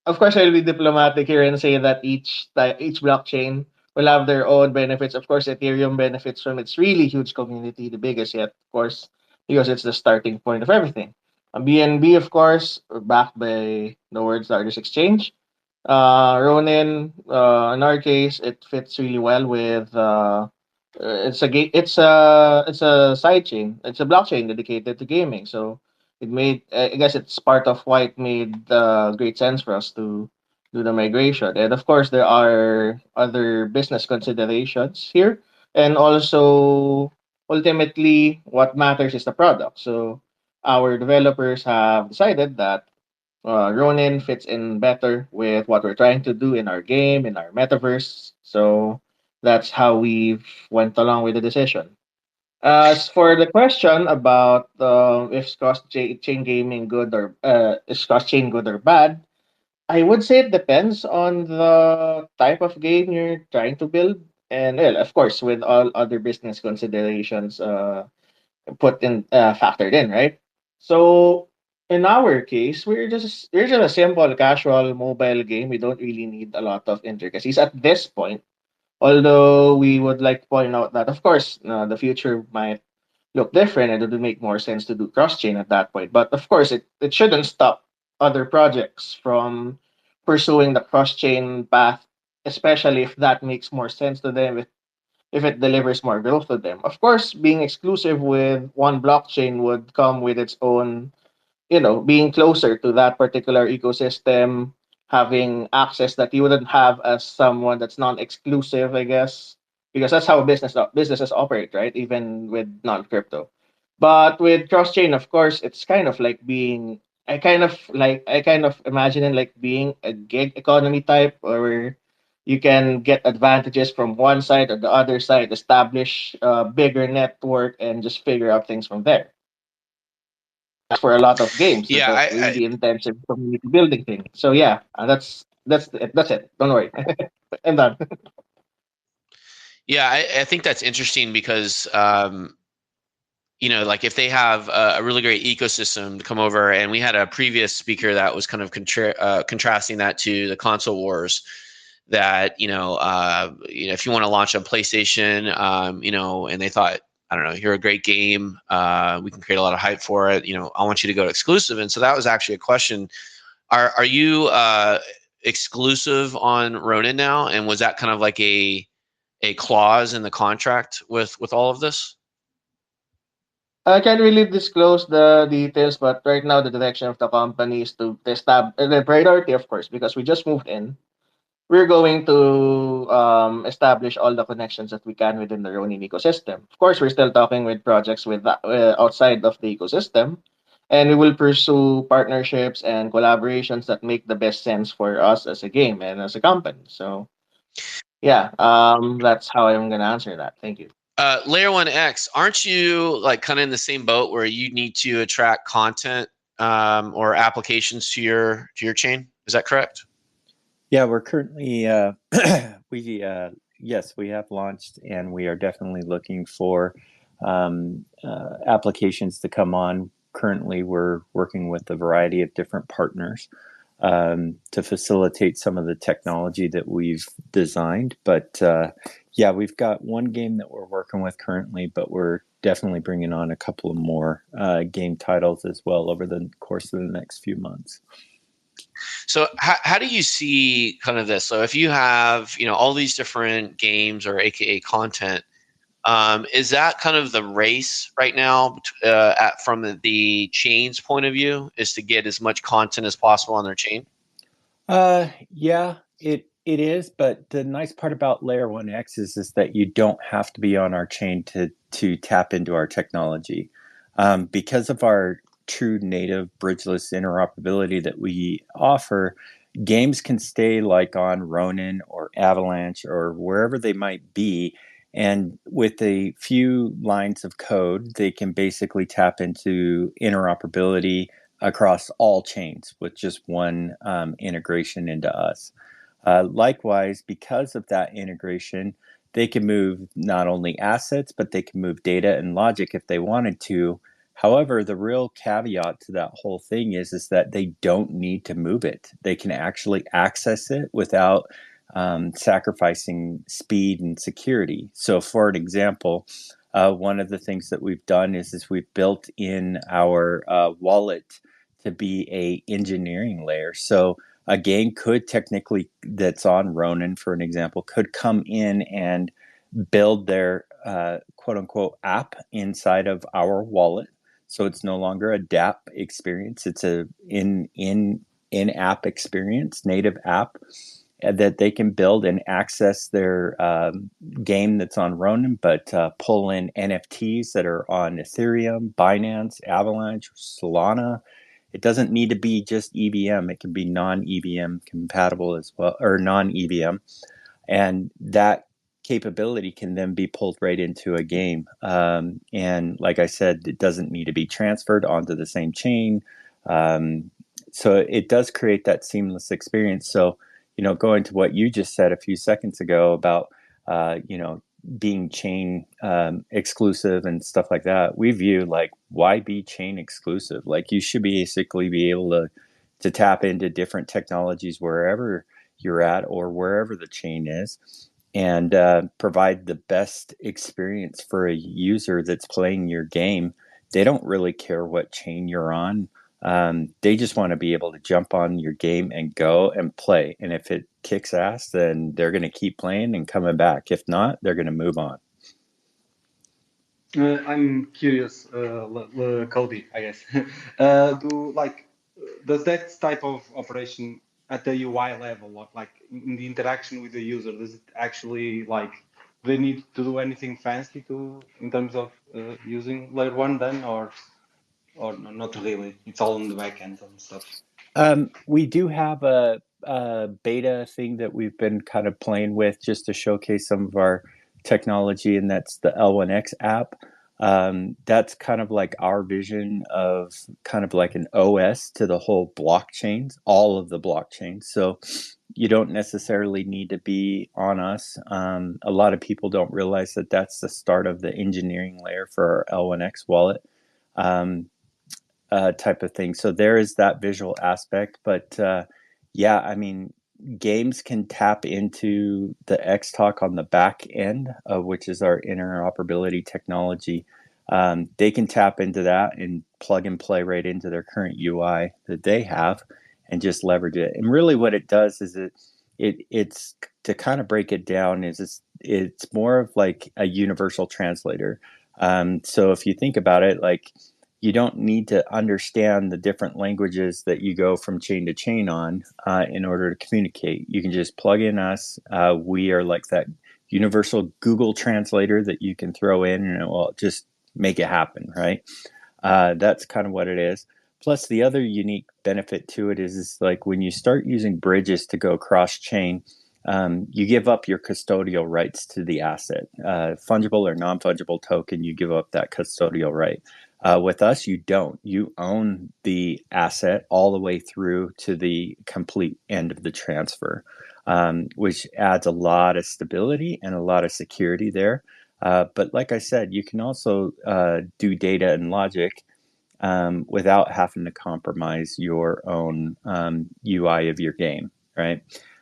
Of course, I'll be diplomatic here and say that each blockchain will have their own benefits. Of course, Ethereum benefits from its really huge community, the biggest yet, of course, because it's the starting point of everything. BNB, of course, backed by the world's largest exchange. Ronin, in our case, it fits really well with. It's a side chain. It's a blockchain dedicated to gaming. So it made. I guess it's part of why it made great sense for us to do the migration. And of course, there are other business considerations here, and also ultimately, what matters is the product. So our developers have decided that Ronin fits in better with what we're trying to do in our game, in our metaverse. So that's how we went along with the decision. As for the question about if chain gaming good or is cross chain good or bad, I would say it depends on the type of game you're trying to build, and well, of course, with all other business considerations factored in, right? So in our case, we're just a simple casual mobile game. We don't really need a lot of intricacies at this point. Although we would like to point out that, of course, the future might look different and it would make more sense to do cross chain at that point. But of course, it shouldn't stop other projects from pursuing the cross chain path, especially if that makes more sense to them, if it delivers more growth to them. Of course, being exclusive with one blockchain would come with its own, being closer to that particular ecosystem, having access that you wouldn't have as someone that's non-exclusive, I guess, because that's how businesses operate, right? Even with non-crypto. But with cross-chain, of course, it's kind of like being I kind of imagine it like being a gig economy type, or you can get advantages from one side or the other side, establish a bigger network, and just figure out things from there. For a lot of games, Yeah, that's a really intensive community building thing. So yeah, that's That's it. That's it. Don't worry. I'm done. Yeah, I think that's interesting because like if they have a really great ecosystem to come over, and we had a previous speaker that was kind of contrasting that to the console wars. That if you want to launch on PlayStation, and they thought, I don't know, you're a great game, we can create a lot of hype for it. I want you to go to exclusive, and so that was actually a question. Are you exclusive on Ronin now? And was that kind of like a clause in the contract with all of this? I can't really disclose the details, but right now the direction of the company is to establish the priority, of course, because we just moved in. We're going to establish all the connections that we can within the Ronin ecosystem. Of course, we're still talking with projects with outside of the ecosystem, and we will pursue partnerships and collaborations that make the best sense for us as a game and as a company. So, yeah, that's how I'm gonna answer that. Thank you. Layer 1X, aren't you like kind of in the same boat where you need to attract content or applications to your chain? Is that correct? Yeah, we're currently yes, we have launched, and we are definitely looking for applications to come on. Currently, we're working with a variety of different partners to facilitate some of the technology that we've designed. But yeah, we've got one game that we're working with currently, but we're definitely bringing on a couple of more game titles as well over the course of the next few months. So how do you see kind of this? So if you have, all these different games or AKA content, is that kind of the race right now from the chain's point of view, is to get as much content as possible on their chain? Yeah, it is. But the nice part about Layer 1X is that you don't have to be on our chain to tap into our technology. Because of our true native bridgeless interoperability that we offer, games can stay like on Ronin or Avalanche or wherever they might be, and with a few lines of code, they can basically tap into interoperability across all chains with just one integration into us. Likewise, because of that integration, they can move not only assets, but they can move data and logic if they wanted to. However, the real caveat to that whole thing is that they don't need to move it. They can actually access it without sacrificing speed and security. So, for an example, one of the things that we've done is we've built in our wallet to be a engineering layer. So a game could technically, that's on Ronin, for an example, could come in and build their quote unquote app inside of our wallet. So it's no longer a DApp experience. It's a in-app experience, native app that they can build and access their game that's on Ronin, but pull in NFTs that are on Ethereum, Binance, Avalanche, Solana. It doesn't need to be just EVM. It can be non-EVM compatible as well, or non-EVM. And that capability can then be pulled right into a game. And like I said, it doesn't need to be transferred onto the same chain. So it does create that seamless experience. So, going to what you just said a few seconds ago about, being chain exclusive and stuff like that, we view like, why be chain exclusive? Like, you should basically be able to tap into different technologies wherever you're at or wherever the chain is, and provide the best experience for a user that's playing your game. They don't really care what chain you're on. They just want to be able to jump on your game and go and play. And if it kicks ass, then they're going to keep playing and coming back. If not, they're going to move on. I'm curious, Cody, I guess. Does that type of operation at the UI level, like in the interaction with the user, does it actually they need to do anything fancy in terms of using Layer 1 then, or not really? It's all in the back end and stuff. We do have a beta thing that we've been kind of playing with just to showcase some of our technology, and that's the L1X app. That's kind of like our vision of kind of like an OS to the whole blockchains, all of the blockchains. So You don't necessarily need to be on us. A lot of people don't realize that that's the start of the engineering layer for our L1X wallet type of thing. So there is that visual aspect. But yeah, I mean, games can tap into the XTalk on the back end, which is our interoperability technology. They can tap into that and plug and play right into their current UI that they have and just leverage it. And really what it does is it's to kind of break it down is it's more of like a universal translator. So if you think about it, like you don't need to understand the different languages that you go from chain to chain on in order to communicate. You can just plug in us. We are like that universal Google translator that you can throw in and it will just make it happen, right? That's kind of what it is. Plus, the other unique benefit to it is like when you start using bridges to go cross-chain, you give up your custodial rights to the asset. Fungible or non-fungible token, you give up that custodial right. With us, you don't. You own the asset all the way through to the complete end of the transfer, which adds a lot of stability and a lot of security there. But like I said, you can also do data and logic without having to compromise your own UI of your game, right?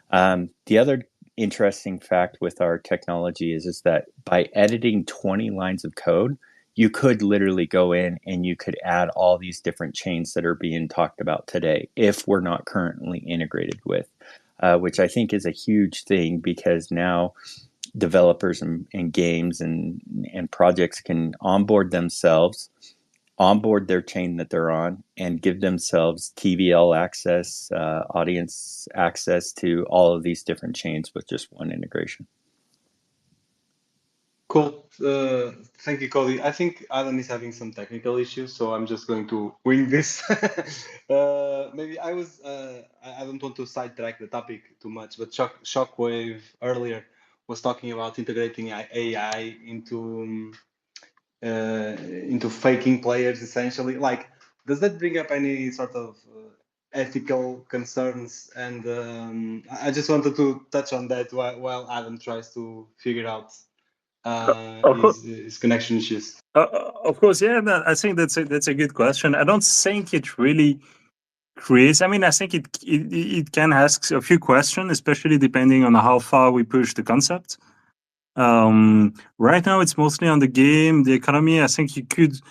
The other interesting fact with our technology is that by editing 20 lines of code, you could literally go in and you could add all these different chains that are being talked about today if we're not currently integrated with, which I think is a huge thing because now developers and games and projects can onboard themselves, onboard their chain that they're on, and give themselves TVL access, audience access to all of these different chains with just one integration. Cool. Thank you, Cody. I think Adam is having some technical issues, so I'm just going to wing this. Maybe I don't want to sidetrack the topic too much, but Shockwave earlier was talking about integrating AI into faking players, essentially. Like, does that bring up any sort of ethical concerns? And I just wanted to touch on that while Adam tries to figure out Of course, his connection issues. of course, yeah. I think that's a good question. I don't think it really creates. I mean, I think it can ask a few questions, especially depending on how far we push the concept. Right now, it's mostly on the game, the economy. I think you could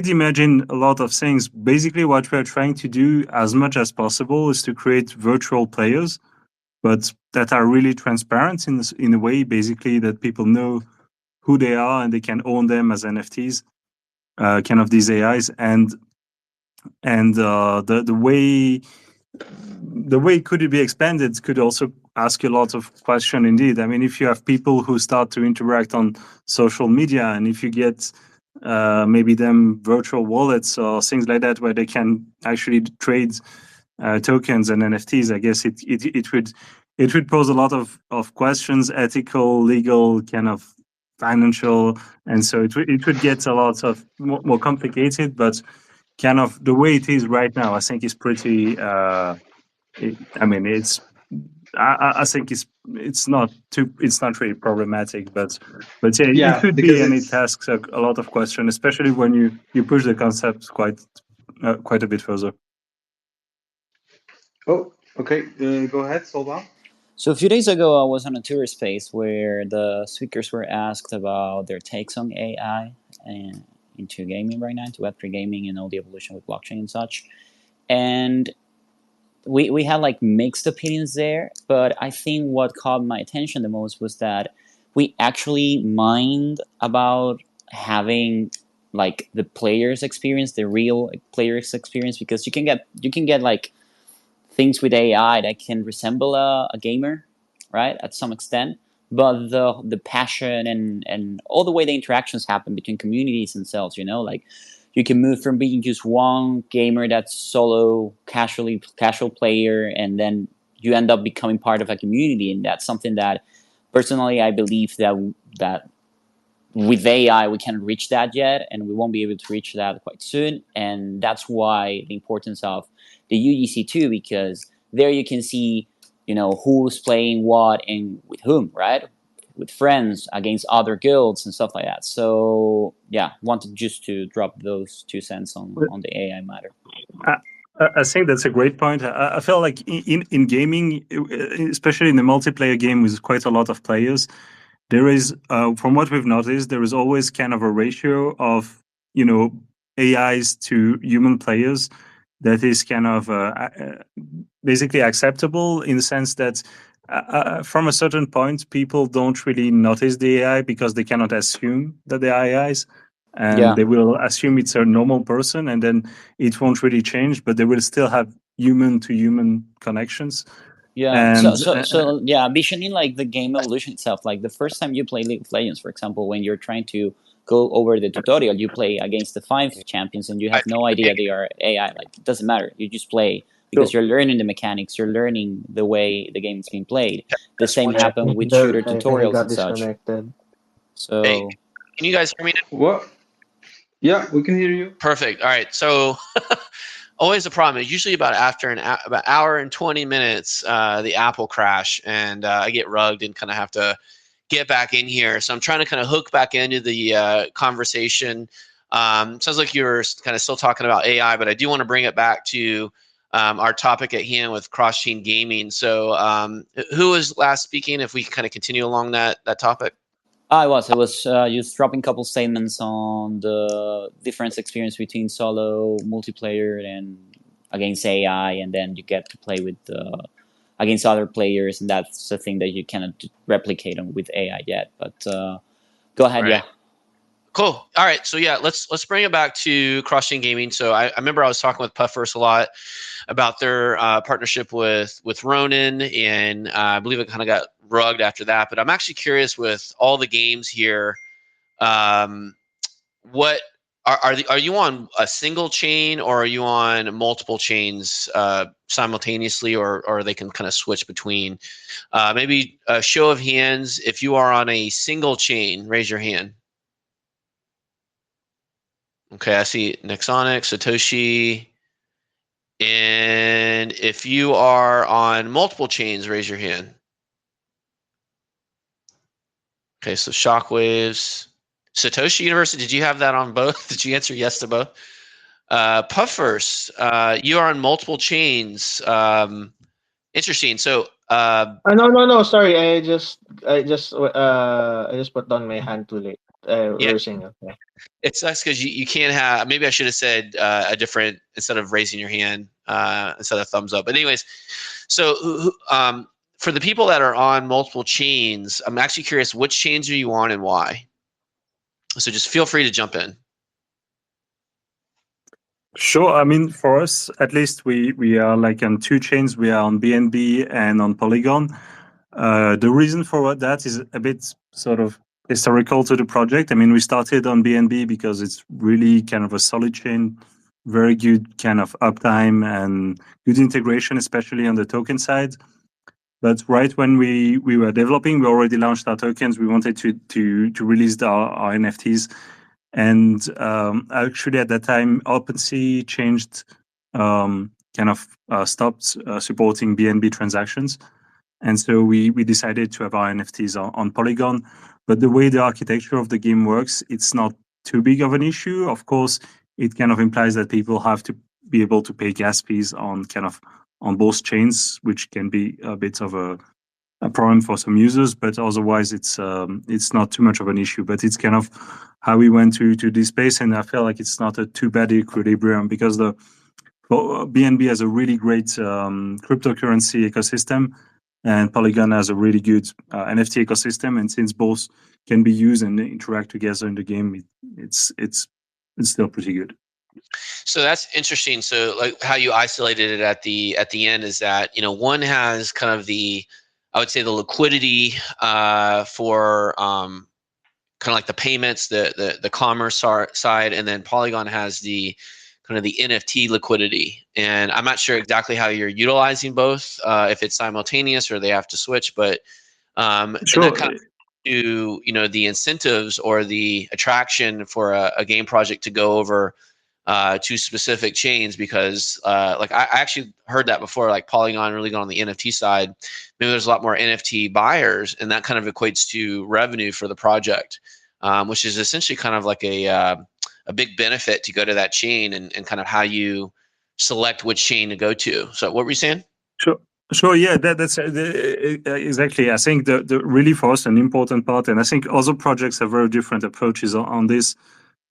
imagine a lot of things. Basically, what we're trying to do as much as possible is to create virtual players, but that are really transparent in a way, basically, that people know who they are and they can own them as NFTs, kind of these AIs. And the way could it be expanded could also ask a lot of questions indeed. I mean, if you have people who start to interact on social media and if you get maybe them virtual wallets or things like that where they can actually trade tokens and NFTs, I guess it would pose a lot of questions, ethical, legal, kind of financial, and so it would get a lot of more complicated. But kind of the way it is right now, I think is pretty. I think it's not really problematic, but yeah, it could be, and it asks a lot of questions, especially when you push the concept quite a bit further. Oh, okay. Go ahead, Solva. So a few days ago, I was on a Twitter space where the speakers were asked about their takes on AI and into gaming right now, into Web3 gaming and all the evolution with blockchain and such. And we had like mixed opinions there, but I think what caught my attention the most was that we actually mind about having like the player's experience, the real player's experience, because you can get like things with AI that can resemble a gamer, right, at some extent, but the passion and all the way the interactions happen between communities themselves, like you can move from being just one gamer that's solo, casual player, and then you end up becoming part of a community, and that's something that personally I believe that with AI we can't reach that yet, and we won't be able to reach that quite soon. And that's why the importance of the UGC2, because there you can see who's playing what and with whom, right? With friends, against other guilds and stuff like that. So yeah, wanted just to drop those 2 cents on the AI matter. I think that's a great point. I feel like in gaming, especially in the multiplayer game with quite a lot of players, there is, from what we've noticed, there is always kind of a ratio of, AIs to human players that is kind of basically acceptable, in the sense that from a certain point, people don't really notice the AI because they cannot assume that they are AIs. And they will assume it's a normal person, and then it won't really change, but they will still have human-to-human connections. Yeah. And, So yeah, visioning like the game evolution itself. Like the first time you play League of Legends, for example, when you're trying to go over the tutorial, you play against the 5 champions, and you have no idea they are AI. Like it doesn't matter. You just play because you're learning the mechanics. You're learning the way the game is being played. The same happened with shooter tutorials and such. So Can you guys hear me? What? Yeah, we can hear you. Perfect. All right. So always a problem. It's usually about after about hour and 20 minutes, the app will crash, and I get rugged and kind of have to get back in here. So I'm trying to kind of hook back into the conversation. Sounds like you're kind of still talking about AI, but I do want to bring it back to our topic at hand with cross-chain gaming. So who was last speaking, if we kind of continue along that topic? I was just dropping a couple statements on the difference experience between solo, multiplayer, and against AI, and then you get to play with against other players, and that's the thing that you cannot replicate on with AI yet. But go ahead, yeah. Cool. All right. So yeah, let's bring it back to cross-chain gaming. So I remember I was talking with Puffverse a lot about their partnership with Ronin, and I believe it kind of got rugged after that. But I'm actually curious with all the games here, what are you on a single chain, or are you on multiple chains simultaneously, or they can kind of switch between? Maybe a show of hands, if you are on a single chain, raise your hand. Okay, I see Nexonic, Satoshi. And if you are on multiple chains, raise your hand. Okay, so Shockwaves. Satoshi University, did you have that on both? Did you answer yes to both? Puffverse, you are on multiple chains. Interesting. So no. Sorry, I just put down my hand too late. Reversing it. Yeah. It sucks because you can't have. Maybe I should have said a different, instead of raising your hand, instead of thumbs up. But anyways, so for the people that are on multiple chains, I'm actually curious, which chains are you on and why? So just feel free to jump in. Sure. I mean, for us, at least, we are like on 2 chains. We are on BNB and on Polygon. The reason for that is a bit sort of historical to the project. I mean, we started on BNB because it's really kind of a solid chain, very good kind of uptime and good integration, especially on the token side. But right when we were developing, we already launched our tokens. We wanted to release our NFTs. And actually at that time, OpenSea changed, stopped supporting BNB transactions. And so we decided to have our NFTs on Polygon. But the way the architecture of the game works, it's not too big of an issue. Of course, it kind of implies that people have to be able to pay gas fees on both chains, which can be a bit of a problem for some users. But otherwise, it's not too much of an issue. But it's kind of how we went to this space, and I feel like it's not a too bad equilibrium, because BNB has a really great cryptocurrency ecosystem, and Polygon has a really good NFT ecosystem. And since both can be used and interact together in the game, it's still pretty good. So that's interesting. So like how you isolated it at the end is that, one has kind of I would say the liquidity for kind of like the payments, the commerce side, and then Polygon has the kind of the NFT liquidity. And I'm not sure exactly how you're utilizing both, if it's simultaneous or they have to switch, but sure. And that kind of to the incentives or the attraction for a game project to go over to specific chains because like I actually heard that before, like Polygon really got on the NFT side. Maybe there's a lot more NFT buyers, and that kind of equates to revenue for the project, which is essentially kind of like a big benefit to go to that chain and kind of how you select which chain to go to. So what were you saying? Sure. Yeah, that's exactly. I think the really for us an important part, and I think other projects have very different approaches on this,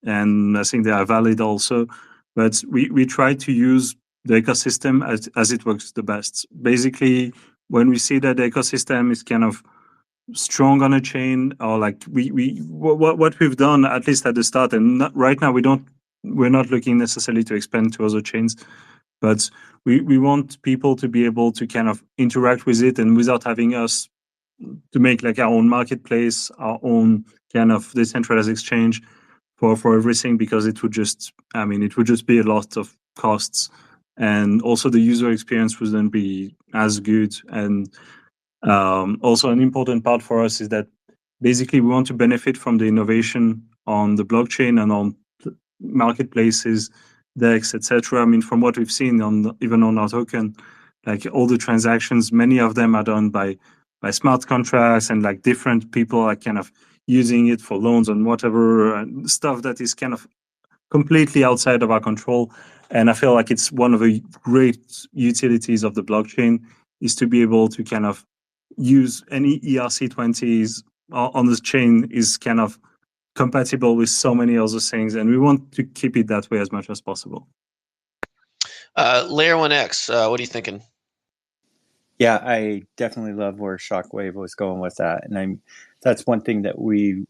and I think they are valid also. But we try to use the ecosystem as it works the best. Basically, when we see that the ecosystem is kind of strong on a chain, or like what we've done at least at the start, and right now we're not looking necessarily to expand to other chains, but we want people to be able to kind of interact with it, and without having us to make like our own marketplace, our own kind of decentralized exchange for everything, because it would just be a lot of costs, and also the user experience wouldn't be as good. And also an important part for us is that basically we want to benefit from the innovation on the blockchain and on marketplaces, DEX, etc. I mean, from what we've seen even on our token, like all the transactions, many of them are done by smart contracts, and like different people are kind of using it for loans and whatever stuff that is kind of completely outside of our control. And I feel like it's one of the great utilities of the blockchain is to be able to kind of use any ERC20s on this chain is kind of compatible with so many other things, and we want to keep it that way as much as possible. Layer 1X, what are you thinking? Yeah, I definitely love where Shockwave was going with that, and that's one thing that we've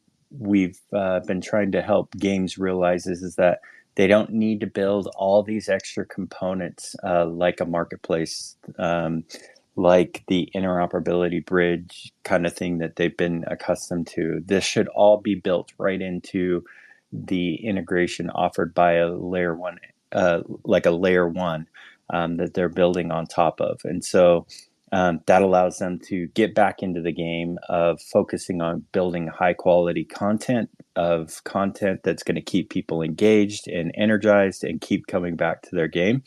been trying to help games realize is that they don't need to build all these extra components like a marketplace, like the interoperability bridge kind of thing that they've been accustomed to. This should all be built right into the integration offered by a layer one, like a layer one that they're building on top of. And so that allows them to get back into the game of focusing on building high quality content that's going to keep people engaged and energized and keep coming back to their game,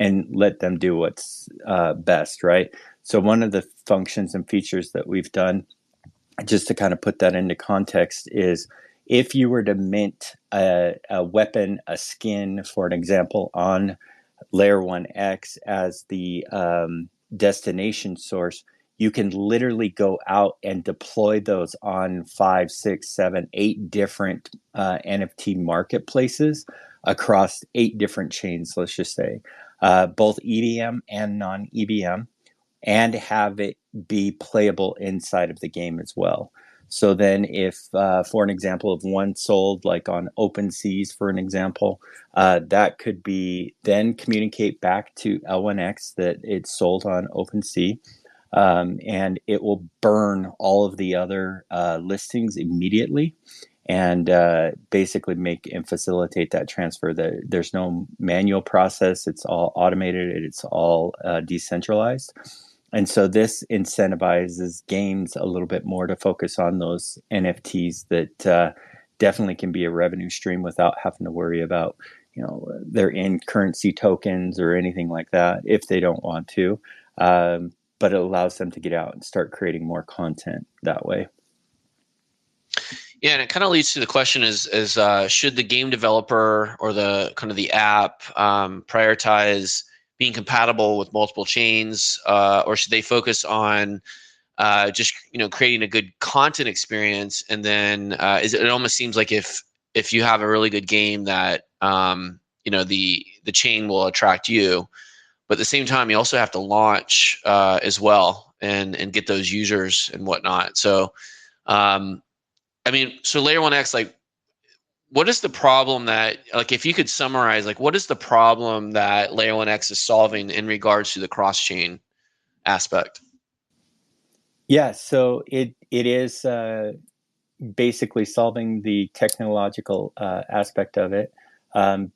and let them do what's best, right? So one of the functions and features that we've done, just to kind of put that into context, is if you were to mint a weapon, a skin, for an example, on Layer 1X as the destination source, you can literally go out and deploy those on 5, 6, 7, 8 different NFT marketplaces across 8 different chains, let's just say, both EVM and non-EVM, and have it be playable inside of the game as well. So then if, for an example, if one sold like on OpenSeas, for an example, that could be then communicate back to L1X that it's sold on OpenSea, and it will burn all of the other listings immediately, and basically make and facilitate that transfer. There's no manual process. It's all automated. It's all decentralized. And so this incentivizes games a little bit more to focus on those NFTs that definitely can be a revenue stream without having to worry about, their in-currency tokens or anything like that if they don't want to. But it allows them to get out and start creating more content that way. Yeah, and it kind of leads to the question is should the game developer or the kind of the app prioritize being compatible with multiple chains, or should they focus on just creating a good content experience? And then it almost seems like if you have a really good game that the chain will attract you, but at the same time you also have to launch as well and get those users and whatnot. So so Layer 1X, like, what is the problem that, like, if you could summarize, like, what is the problem that Layer 1X is solving in regards to the cross-chain aspect? Yeah, so it is basically solving the technological aspect of it,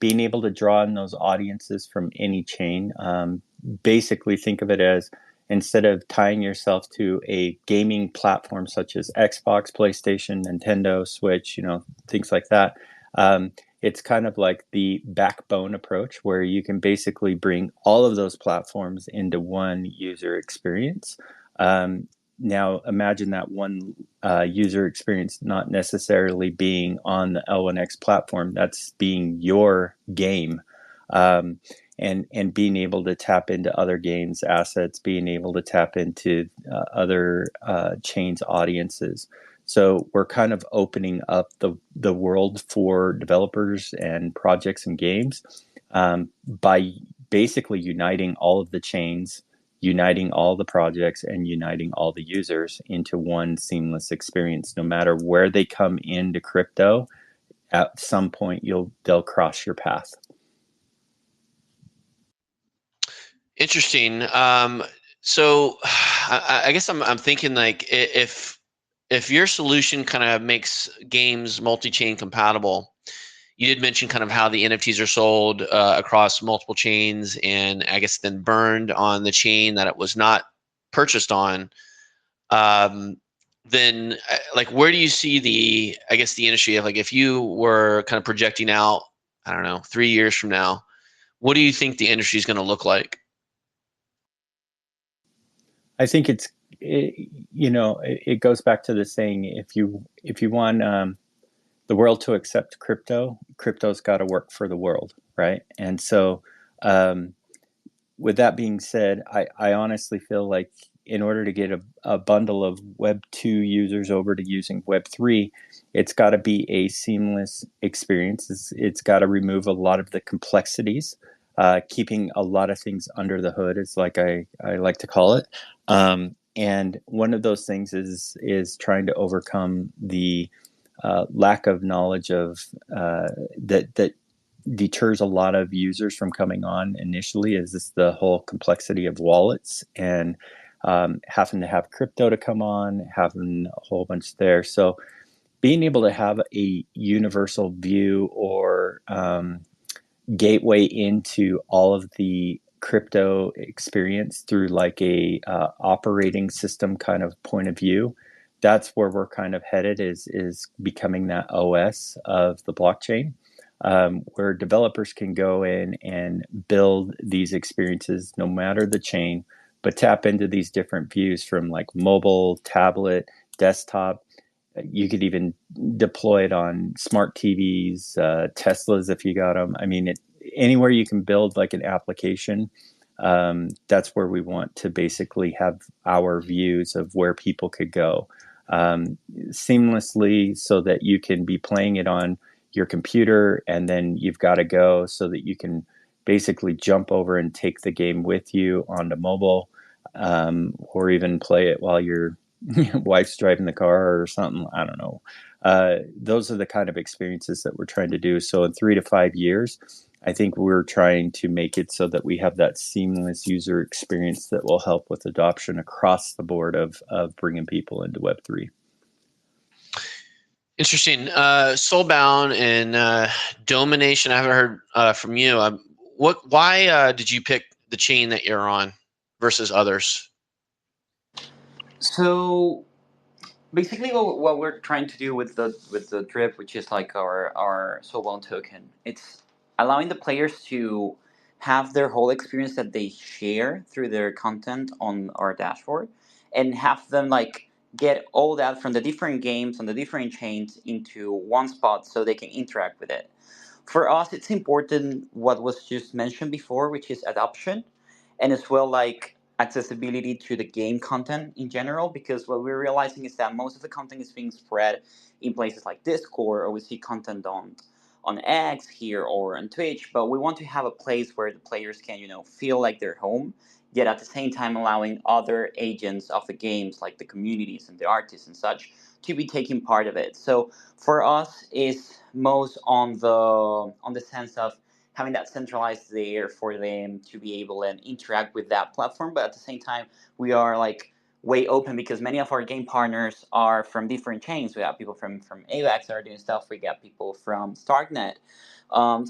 being able to draw in those audiences from any chain. Basically, think of it as, instead of tying yourself to a gaming platform such as Xbox, PlayStation, Nintendo, Switch, things like that, it's kind of like the backbone approach where you can basically bring all of those platforms into one user experience. Now, imagine that one user experience not necessarily being on the L1X platform, that's being your game. And being able to tap into other games' assets, being able to tap into other chains' audiences. So we're kind of opening up the world for developers and projects and games by basically uniting all of the chains, uniting all the projects, and uniting all the users into one seamless experience. No matter where they come into crypto, at some point they'll cross your path. Interesting. So I guess I'm thinking like if your solution kind of makes games multi-chain compatible, you did mention kind of how the NFTs are sold across multiple chains and I guess then burned on the chain that it was not purchased on. Then like where do you see the industry? Like if you were kind of projecting out, I don't know, 3 years from now, what do you think the industry is going to look like? I think it goes back to the saying, if you want the world to accept crypto's got to work for the world, right? And so with that being said, I honestly feel like in order to get a bundle of Web 2 users over to using Web 3, it's got to be a seamless experience. It's got to remove a lot of the complexities, keeping a lot of things under the hood, is like I like to call it. And one of those things is trying to overcome the lack of knowledge of that deters a lot of users from coming on initially, is this the whole complexity of wallets and having to have crypto to come on, having a whole bunch there. So being able to have a universal view or gateway into all of the crypto experience through like a operating system kind of point of view, that's where we're kind of headed, is becoming that OS of the blockchain, where developers can go in and build these experiences no matter the chain, but tap into these different views from like mobile, tablet, desktop. You could even deploy it on smart TVs, Teslas if you got them. I mean, anywhere you can build like an application, that's where we want to basically have our views of where people could go seamlessly, so that you can be playing it on your computer and then you've got to go, so that you can basically jump over and take the game with you onto mobile, or even play it while your wife's driving the car or something. I don't know. Those are the kind of experiences that we're trying to do. So in 3 to 5 years, I think we're trying to make it so that we have that seamless user experience that will help with adoption across the board of bringing people into Web3. Interesting. Soulbound and Domination, I haven't heard from you. Why did you pick the chain that you're on versus others? So basically, what we're trying to do with the drip, which is like our Soulbound token, it's allowing the players to have their whole experience that they share through their content on our dashboard, and have them like get all that from the different games on the different chains into one spot so they can interact with it. For us, it's important what was just mentioned before, which is adoption, and as well like accessibility to the game content in general, because what we're realizing is that most of the content is being spread in places like Discord, or we see content on X here or on Twitch, but we want to have a place where the players can, feel like they're home, yet at the same time allowing other agents of the games, like the communities and the artists and such, to be taking part of it. So for us, is most on the sense of having that centralized layer for them to be able and interact with that platform, but at the same time, we are like way open, because many of our game partners are from different chains. We have people from AVAX that are doing stuff. We got people from Starknet.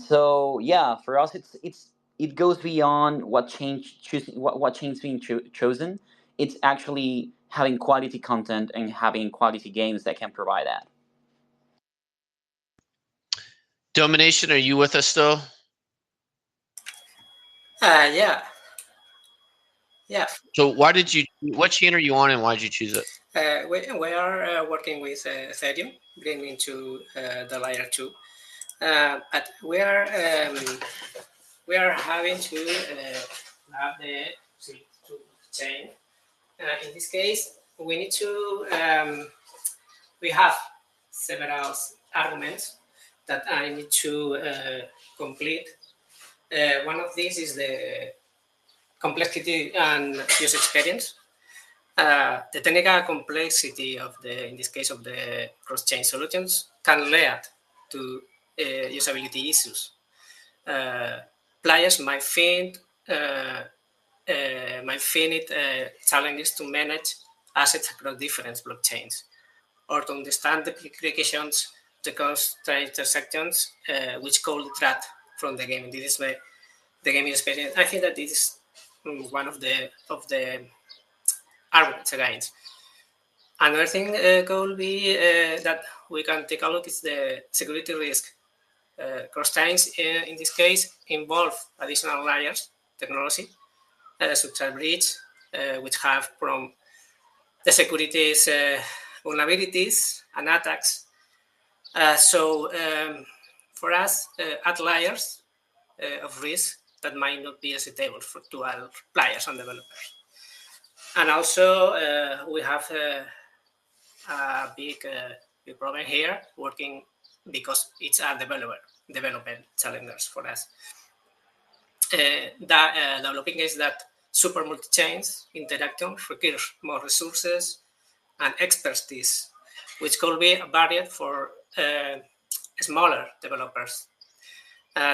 So yeah, for us, it goes beyond what chains being chosen. It's actually having quality content and having quality games that can provide that. Domination, are you with us still? Yeah. Yeah. So what chain are you on and why did you choose it? We are working with Ethereum, bringing to the layer 2. But we are having to have the chain. In this case, we need to we have several arguments that I need to complete. One of these is the complexity and user experience. The technical complexity of in this case of the cross-chain solutions can lead to usability issues. Players might find it challenges to manage assets across different blockchains, or to understand the implications, the constraint intersections, which could detract from the game. This is the gaming experience. I think that this is one of the arguments against. Another thing could be that we can take a look is the security risk. Cross-chains in this case involve additional layers technology, such as bridge, which have from the securities vulnerabilities and attacks. So for us, add layers of risk that might not be acceptable to all players and developers. And also we have a big problem here working because it's a development challenges for us. Developing is that super multi-chains interaction requires more resources and expertise, which could be a barrier for smaller developers.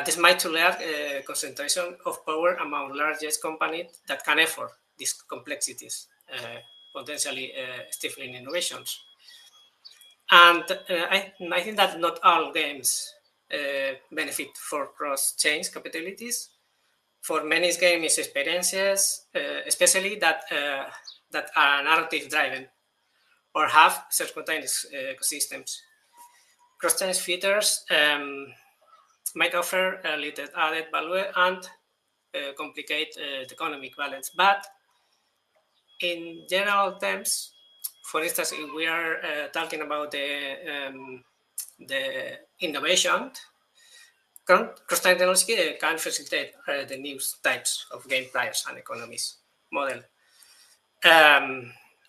This might lead concentration of power among largest companies that can afford these complexities, potentially stifling innovations. And I think that not all games benefit for cross-chain capabilities. For many games experiences, especially that are narrative-driven or have self-contained ecosystems, cross-chain features might offer a little added value and complicate the economic balance. But in general terms, for instance, if we are talking about the innovation, cross-chain technology can facilitate the new types of game players and economies model.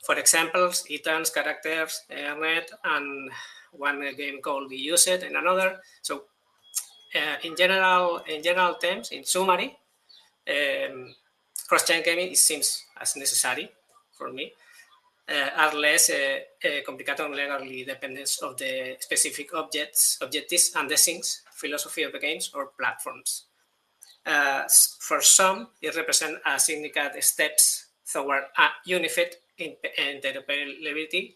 For example, items, characters, earned, and one game could be used in another. So in general terms, in summary, cross-chain gaming seems as necessary for me, are less complicated and legally dependent of the specific objectives and the things, philosophy of the games or platforms. For some, it represents a significant steps toward a unified interoperability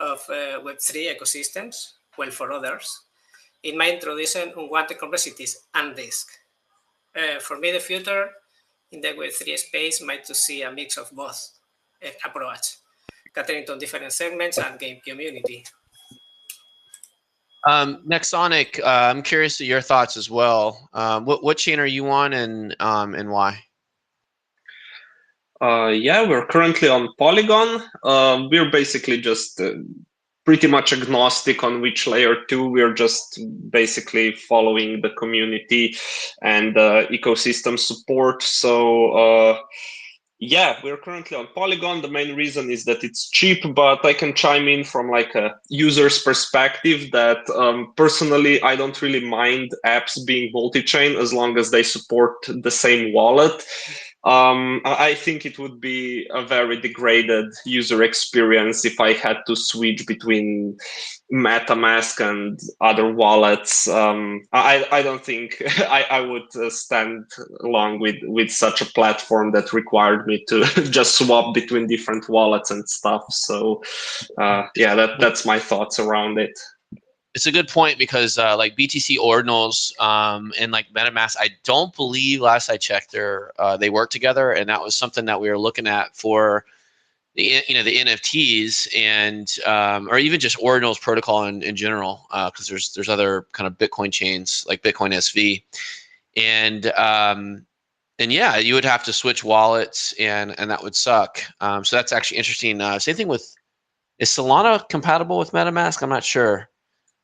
of Web3 ecosystems, while for others, it might introduce unwanted complexities and risk. For me, the future in the Web3 space might to see a mix of both approach, catering to different segments and game community. Nexonic, I'm curious to your thoughts as well. What chain are you on and why? Yeah, we're currently on Polygon. We're basically just pretty much agnostic on which layer 2. We're just basically following the community and ecosystem support. So yeah, we're currently on Polygon. The main reason is that it's cheap, but I can chime in from like a user's perspective that personally, I don't really mind apps being multi-chain as long as they support the same wallet. I think it would be a very degraded user experience if I had to switch between MetaMask and other wallets. I don't think I would stand along with such a platform that required me to just swap between different wallets and stuff. So yeah, that's my thoughts around it. It's a good point because like BTC Ordinals and like MetaMask, I don't believe last I checked they work together, and that was something that we were looking at for the NFTs and or even just Ordinal's protocol in general, because there's other kind of Bitcoin chains like Bitcoin SV, and yeah, you would have to switch wallets, and that would suck. So that's actually interesting. Same thing with, is Solana compatible with MetaMask? I'm not sure,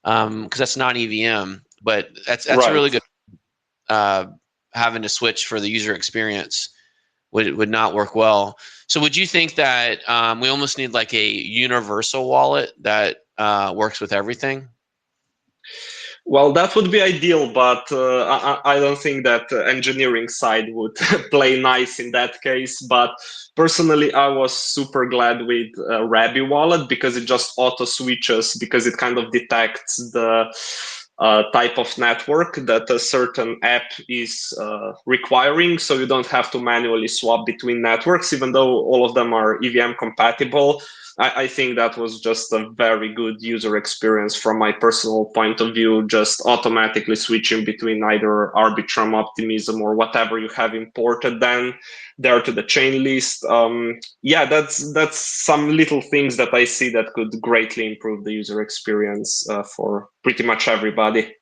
because that's not EVM, but that's a really good. Having to switch for the user experience would not work well. So would you think that we almost need like a universal wallet that works with everything? Well, that would be ideal, but I don't think that engineering side would play nice in that case. But personally, I was super glad with Rabby wallet because it just auto switches, because it kind of detects the type of network that a certain app is requiring, so you don't have to manually swap between networks, even though all of them are EVM compatible. I think that was just a very good user experience from my personal point of view, just automatically switching between either Arbitrum, Optimism, or whatever you have imported then there to the chain list. Yeah, that's some little things that I see that could greatly improve the user experience for pretty much everybody.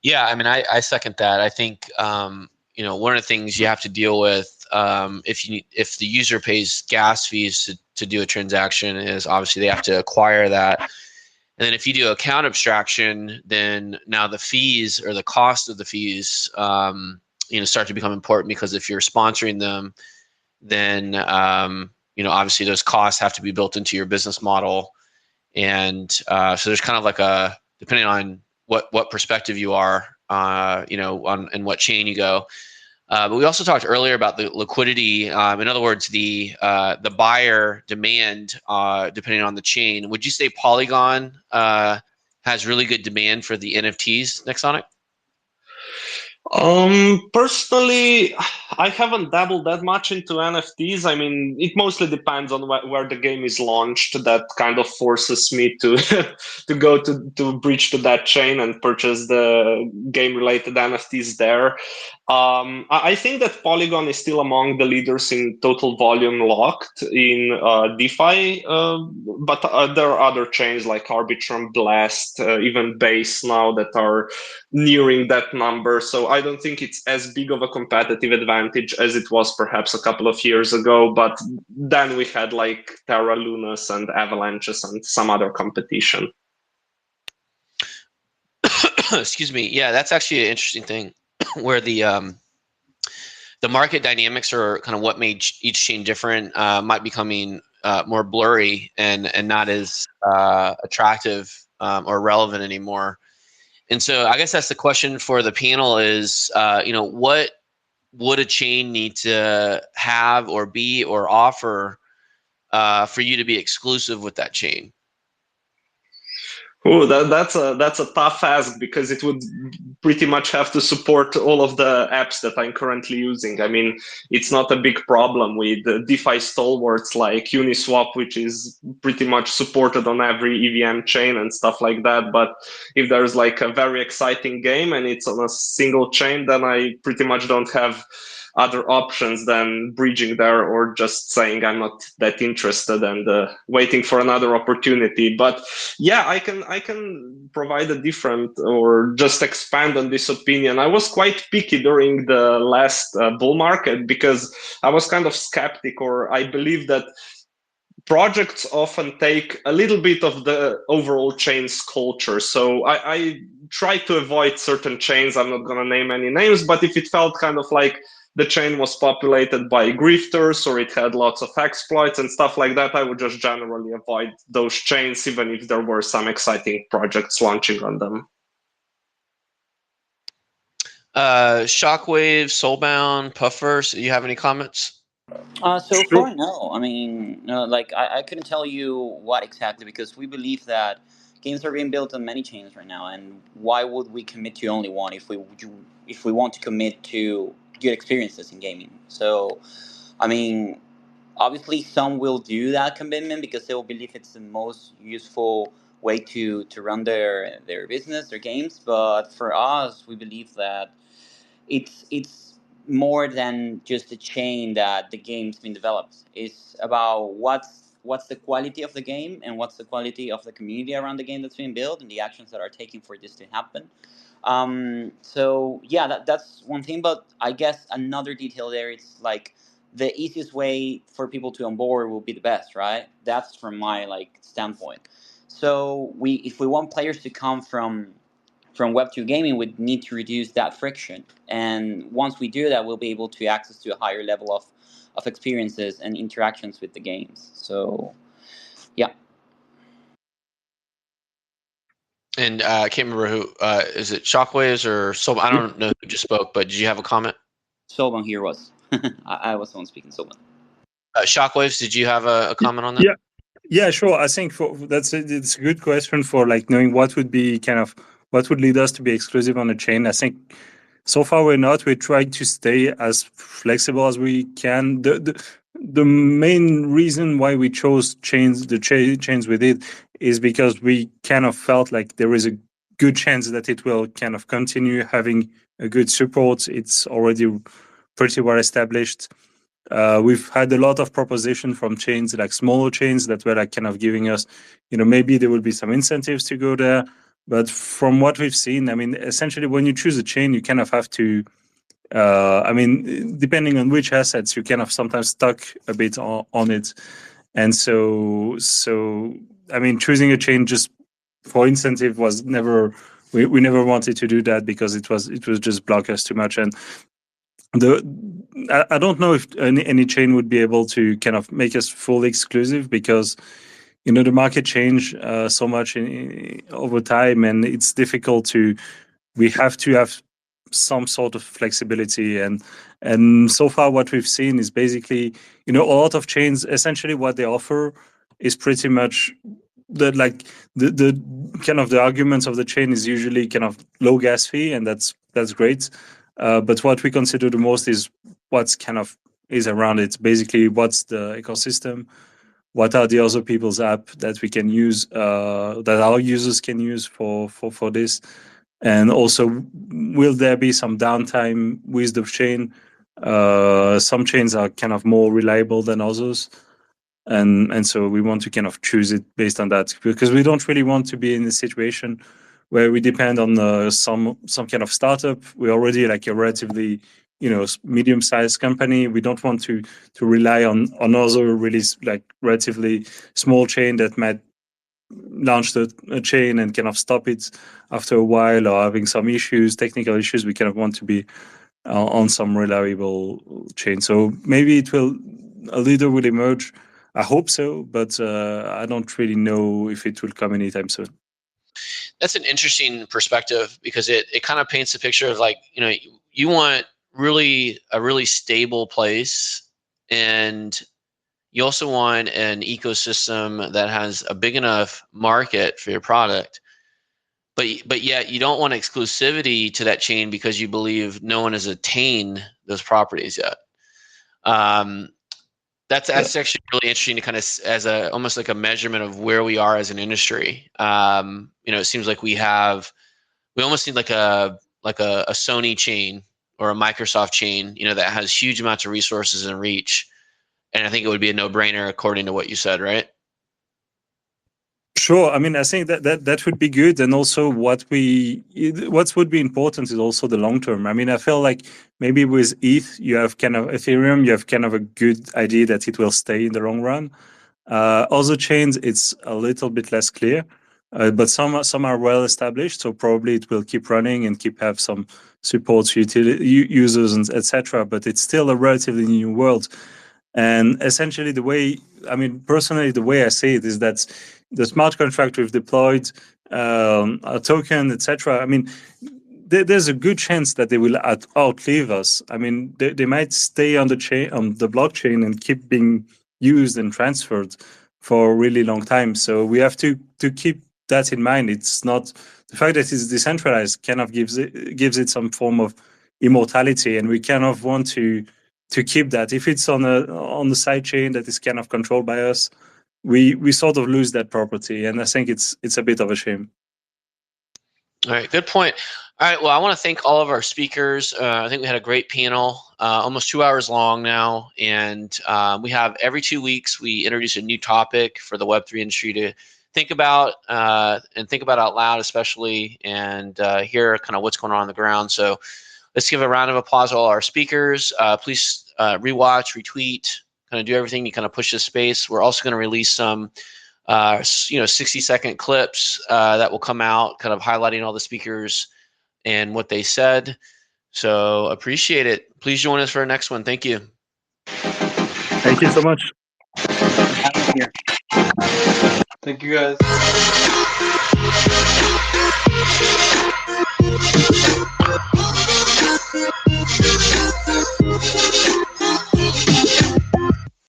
Yeah, I mean, I second that. I think one of the things you have to deal with if the user pays gas fees to do a transaction is obviously they have to acquire that. And then if you do account abstraction, then now the fees or the cost of the fees start to become important, because if you're sponsoring them, then obviously those costs have to be built into your business model. And so there's kind of like a, depending on what perspective you are, on and what chain you go. But we also talked earlier about the liquidity. In other words, the buyer demand, depending on the chain. Would you say Polygon has really good demand for the NFTs, Nexonic? Personally, I haven't dabbled that much into NFTs. I mean, it mostly depends on where the game is launched. That kind of forces me to to go to bridge to that chain and purchase the game-related NFTs there. I think that Polygon is still among the leaders in total volume locked in DeFi, but there are other chains like Arbitrum, Blast, even Base now that are nearing that number. So I don't think it's as big of a competitive advantage as it was perhaps a couple of years ago. But then we had like Terra Lunas and Avalanches and some other competition. Excuse me. Yeah, that's actually an interesting thing where the market dynamics are kind of what made each chain different, might becoming more blurry and not as attractive or relevant anymore. And so I guess that's the question for the panel is, what would a chain need to have or be or offer for you to be exclusive with that chain? Oh, that's a tough ask, because it would pretty much have to support all of the apps that I'm currently using. I mean, it's not a big problem with DeFi stalwarts like Uniswap, which is pretty much supported on every EVM chain and stuff like that. But if there's like a very exciting game and it's on a single chain, then I pretty much don't have other options than bridging there or just saying I'm not that interested and waiting for another opportunity. But yeah, I can provide a different or just expand on this opinion. I was quite picky during the last bull market because I was kind of skeptic, or I believe that projects often take a little bit of the overall chain's culture. So I try to avoid certain chains. I'm not going to name any names, but if it felt kind of like the chain was populated by grifters or it had lots of exploits and stuff like that, I would just generally avoid those chains, even if there were some exciting projects launching on them. Shockwave, Soulbound, Pufferverse, do you have any comments? So far, no. I mean, I couldn't tell you what exactly, because we believe that games are being built on many chains right now, and why would we commit to only one if we want to commit to good experiences in gaming? So, I mean, obviously some will do that commitment because they will believe it's the most useful way to run their business, their games. But for us, we believe that it's more than just the chain that the game's been developed. It's about what's the quality of the game and what's the quality of the community around the game that's being built and the actions that are taken for this to happen. So yeah, that's one thing. But I guess another detail there, it's like the easiest way for people to onboard will be the best, right? That's from my standpoint. So if we want players to come from Web2 gaming, we need to reduce that friction. And once we do that, we'll be able to access to a higher level of experiences and interactions with the games. So, yeah. And I can't remember who, is it Shockwaves or Soban? I don't know who just spoke, but did you have a comment? Soban here was. I was the one speaking, Soban. Shockwaves, did you have a comment on that? Yeah, sure. I think it's a good question for knowing what would lead us to be exclusive on a chain. I think so far we're not. We're trying to stay as flexible as we can. The main reason why we chose chains we did is because we kind of felt like there is a good chance that it will kind of continue having a good support. It's already pretty well established. We've had a lot of proposition from chains, like smaller chains, that were kind of giving us, maybe there will be some incentives to go there. But from what we've seen, I mean, essentially when you choose a chain, you kind of have to, depending on which assets, you kind of sometimes stuck a bit on it. And so, I mean, choosing a chain just for incentive was never, we never wanted to do that because it was just block us too much. And I don't know if any chain would be able to kind of make us fully exclusive because, the market changed so much over time, and it's difficult we have to have some sort of flexibility. And so far what we've seen is basically, a lot of chains, essentially what they offer is pretty much the kind of the arguments of the chain is usually kind of low gas fee, and that's great. But what we consider the most is what's kind of is around it. Basically, what's the ecosystem? What are the other people's app that we can use, that our users can use for this? And also, will there be some downtime with the chain? Some chains are kind of more reliable than others. And so we want to kind of choose it based on that, because we don't really want to be in a situation where we depend on some kind of startup. We're already like a relatively, medium-sized company. We don't want to rely on other really relatively small chain that might launch a chain and kind of stop it after a while or having some technical issues. We kind of want to be on some reliable chain. So maybe a leader will emerge. I hope so, but I don't really know if it will come anytime soon. That's an interesting perspective because it kind of paints a picture of you want a really stable place, and you also want an ecosystem that has a big enough market for your product, but yet you don't want exclusivity to that chain because you believe no one has attained those properties yet. That's actually really interesting to kind of as almost like a measurement of where we are as an industry. It seems like we almost need like a Sony chain or a Microsoft chain, that has huge amounts of resources and reach. And I think it would be a no-brainer according to what you said, right? Sure. I mean, I think that would be good. And also what would be important is also the long term. I mean, I feel like maybe with ETH, you have kind of Ethereum, you have kind of a good idea that it will stay in the long run. Other chains, it's a little bit less clear, but some are well established. So probably it will keep running and have some support users and etc. But it's still a relatively new world. And essentially personally, the way I see it is that the smart contract we've deployed, a token, etc. I mean, there's a good chance that they will outlive us. I mean, they might stay on the blockchain and keep being used and transferred for a really long time. So we have to keep that in mind. It's not the fact that it's decentralized kind of gives it some form of immortality, and we kind of want to keep that. If it's on the side chain that is kind of controlled by us, we sort of lose that property, and I think it's a bit of a shame. All right, good point. All right. Well, I want to thank all of our speakers. I think we had a great panel, almost 2 hours long now. And we have every 2 weeks, we introduce a new topic for the Web3 industry to think about and think about out loud, especially, and hear kind of what's going on the ground. So let's give a round of applause to all our speakers. Please rewatch, retweet, kind of do everything. You kind of push the space. We're also going to release some 60-second clips that will come out kind of highlighting all the speakers and what they said. So appreciate it. Please join us for our next one. Thank you. Thank you so much. Thank you, guys.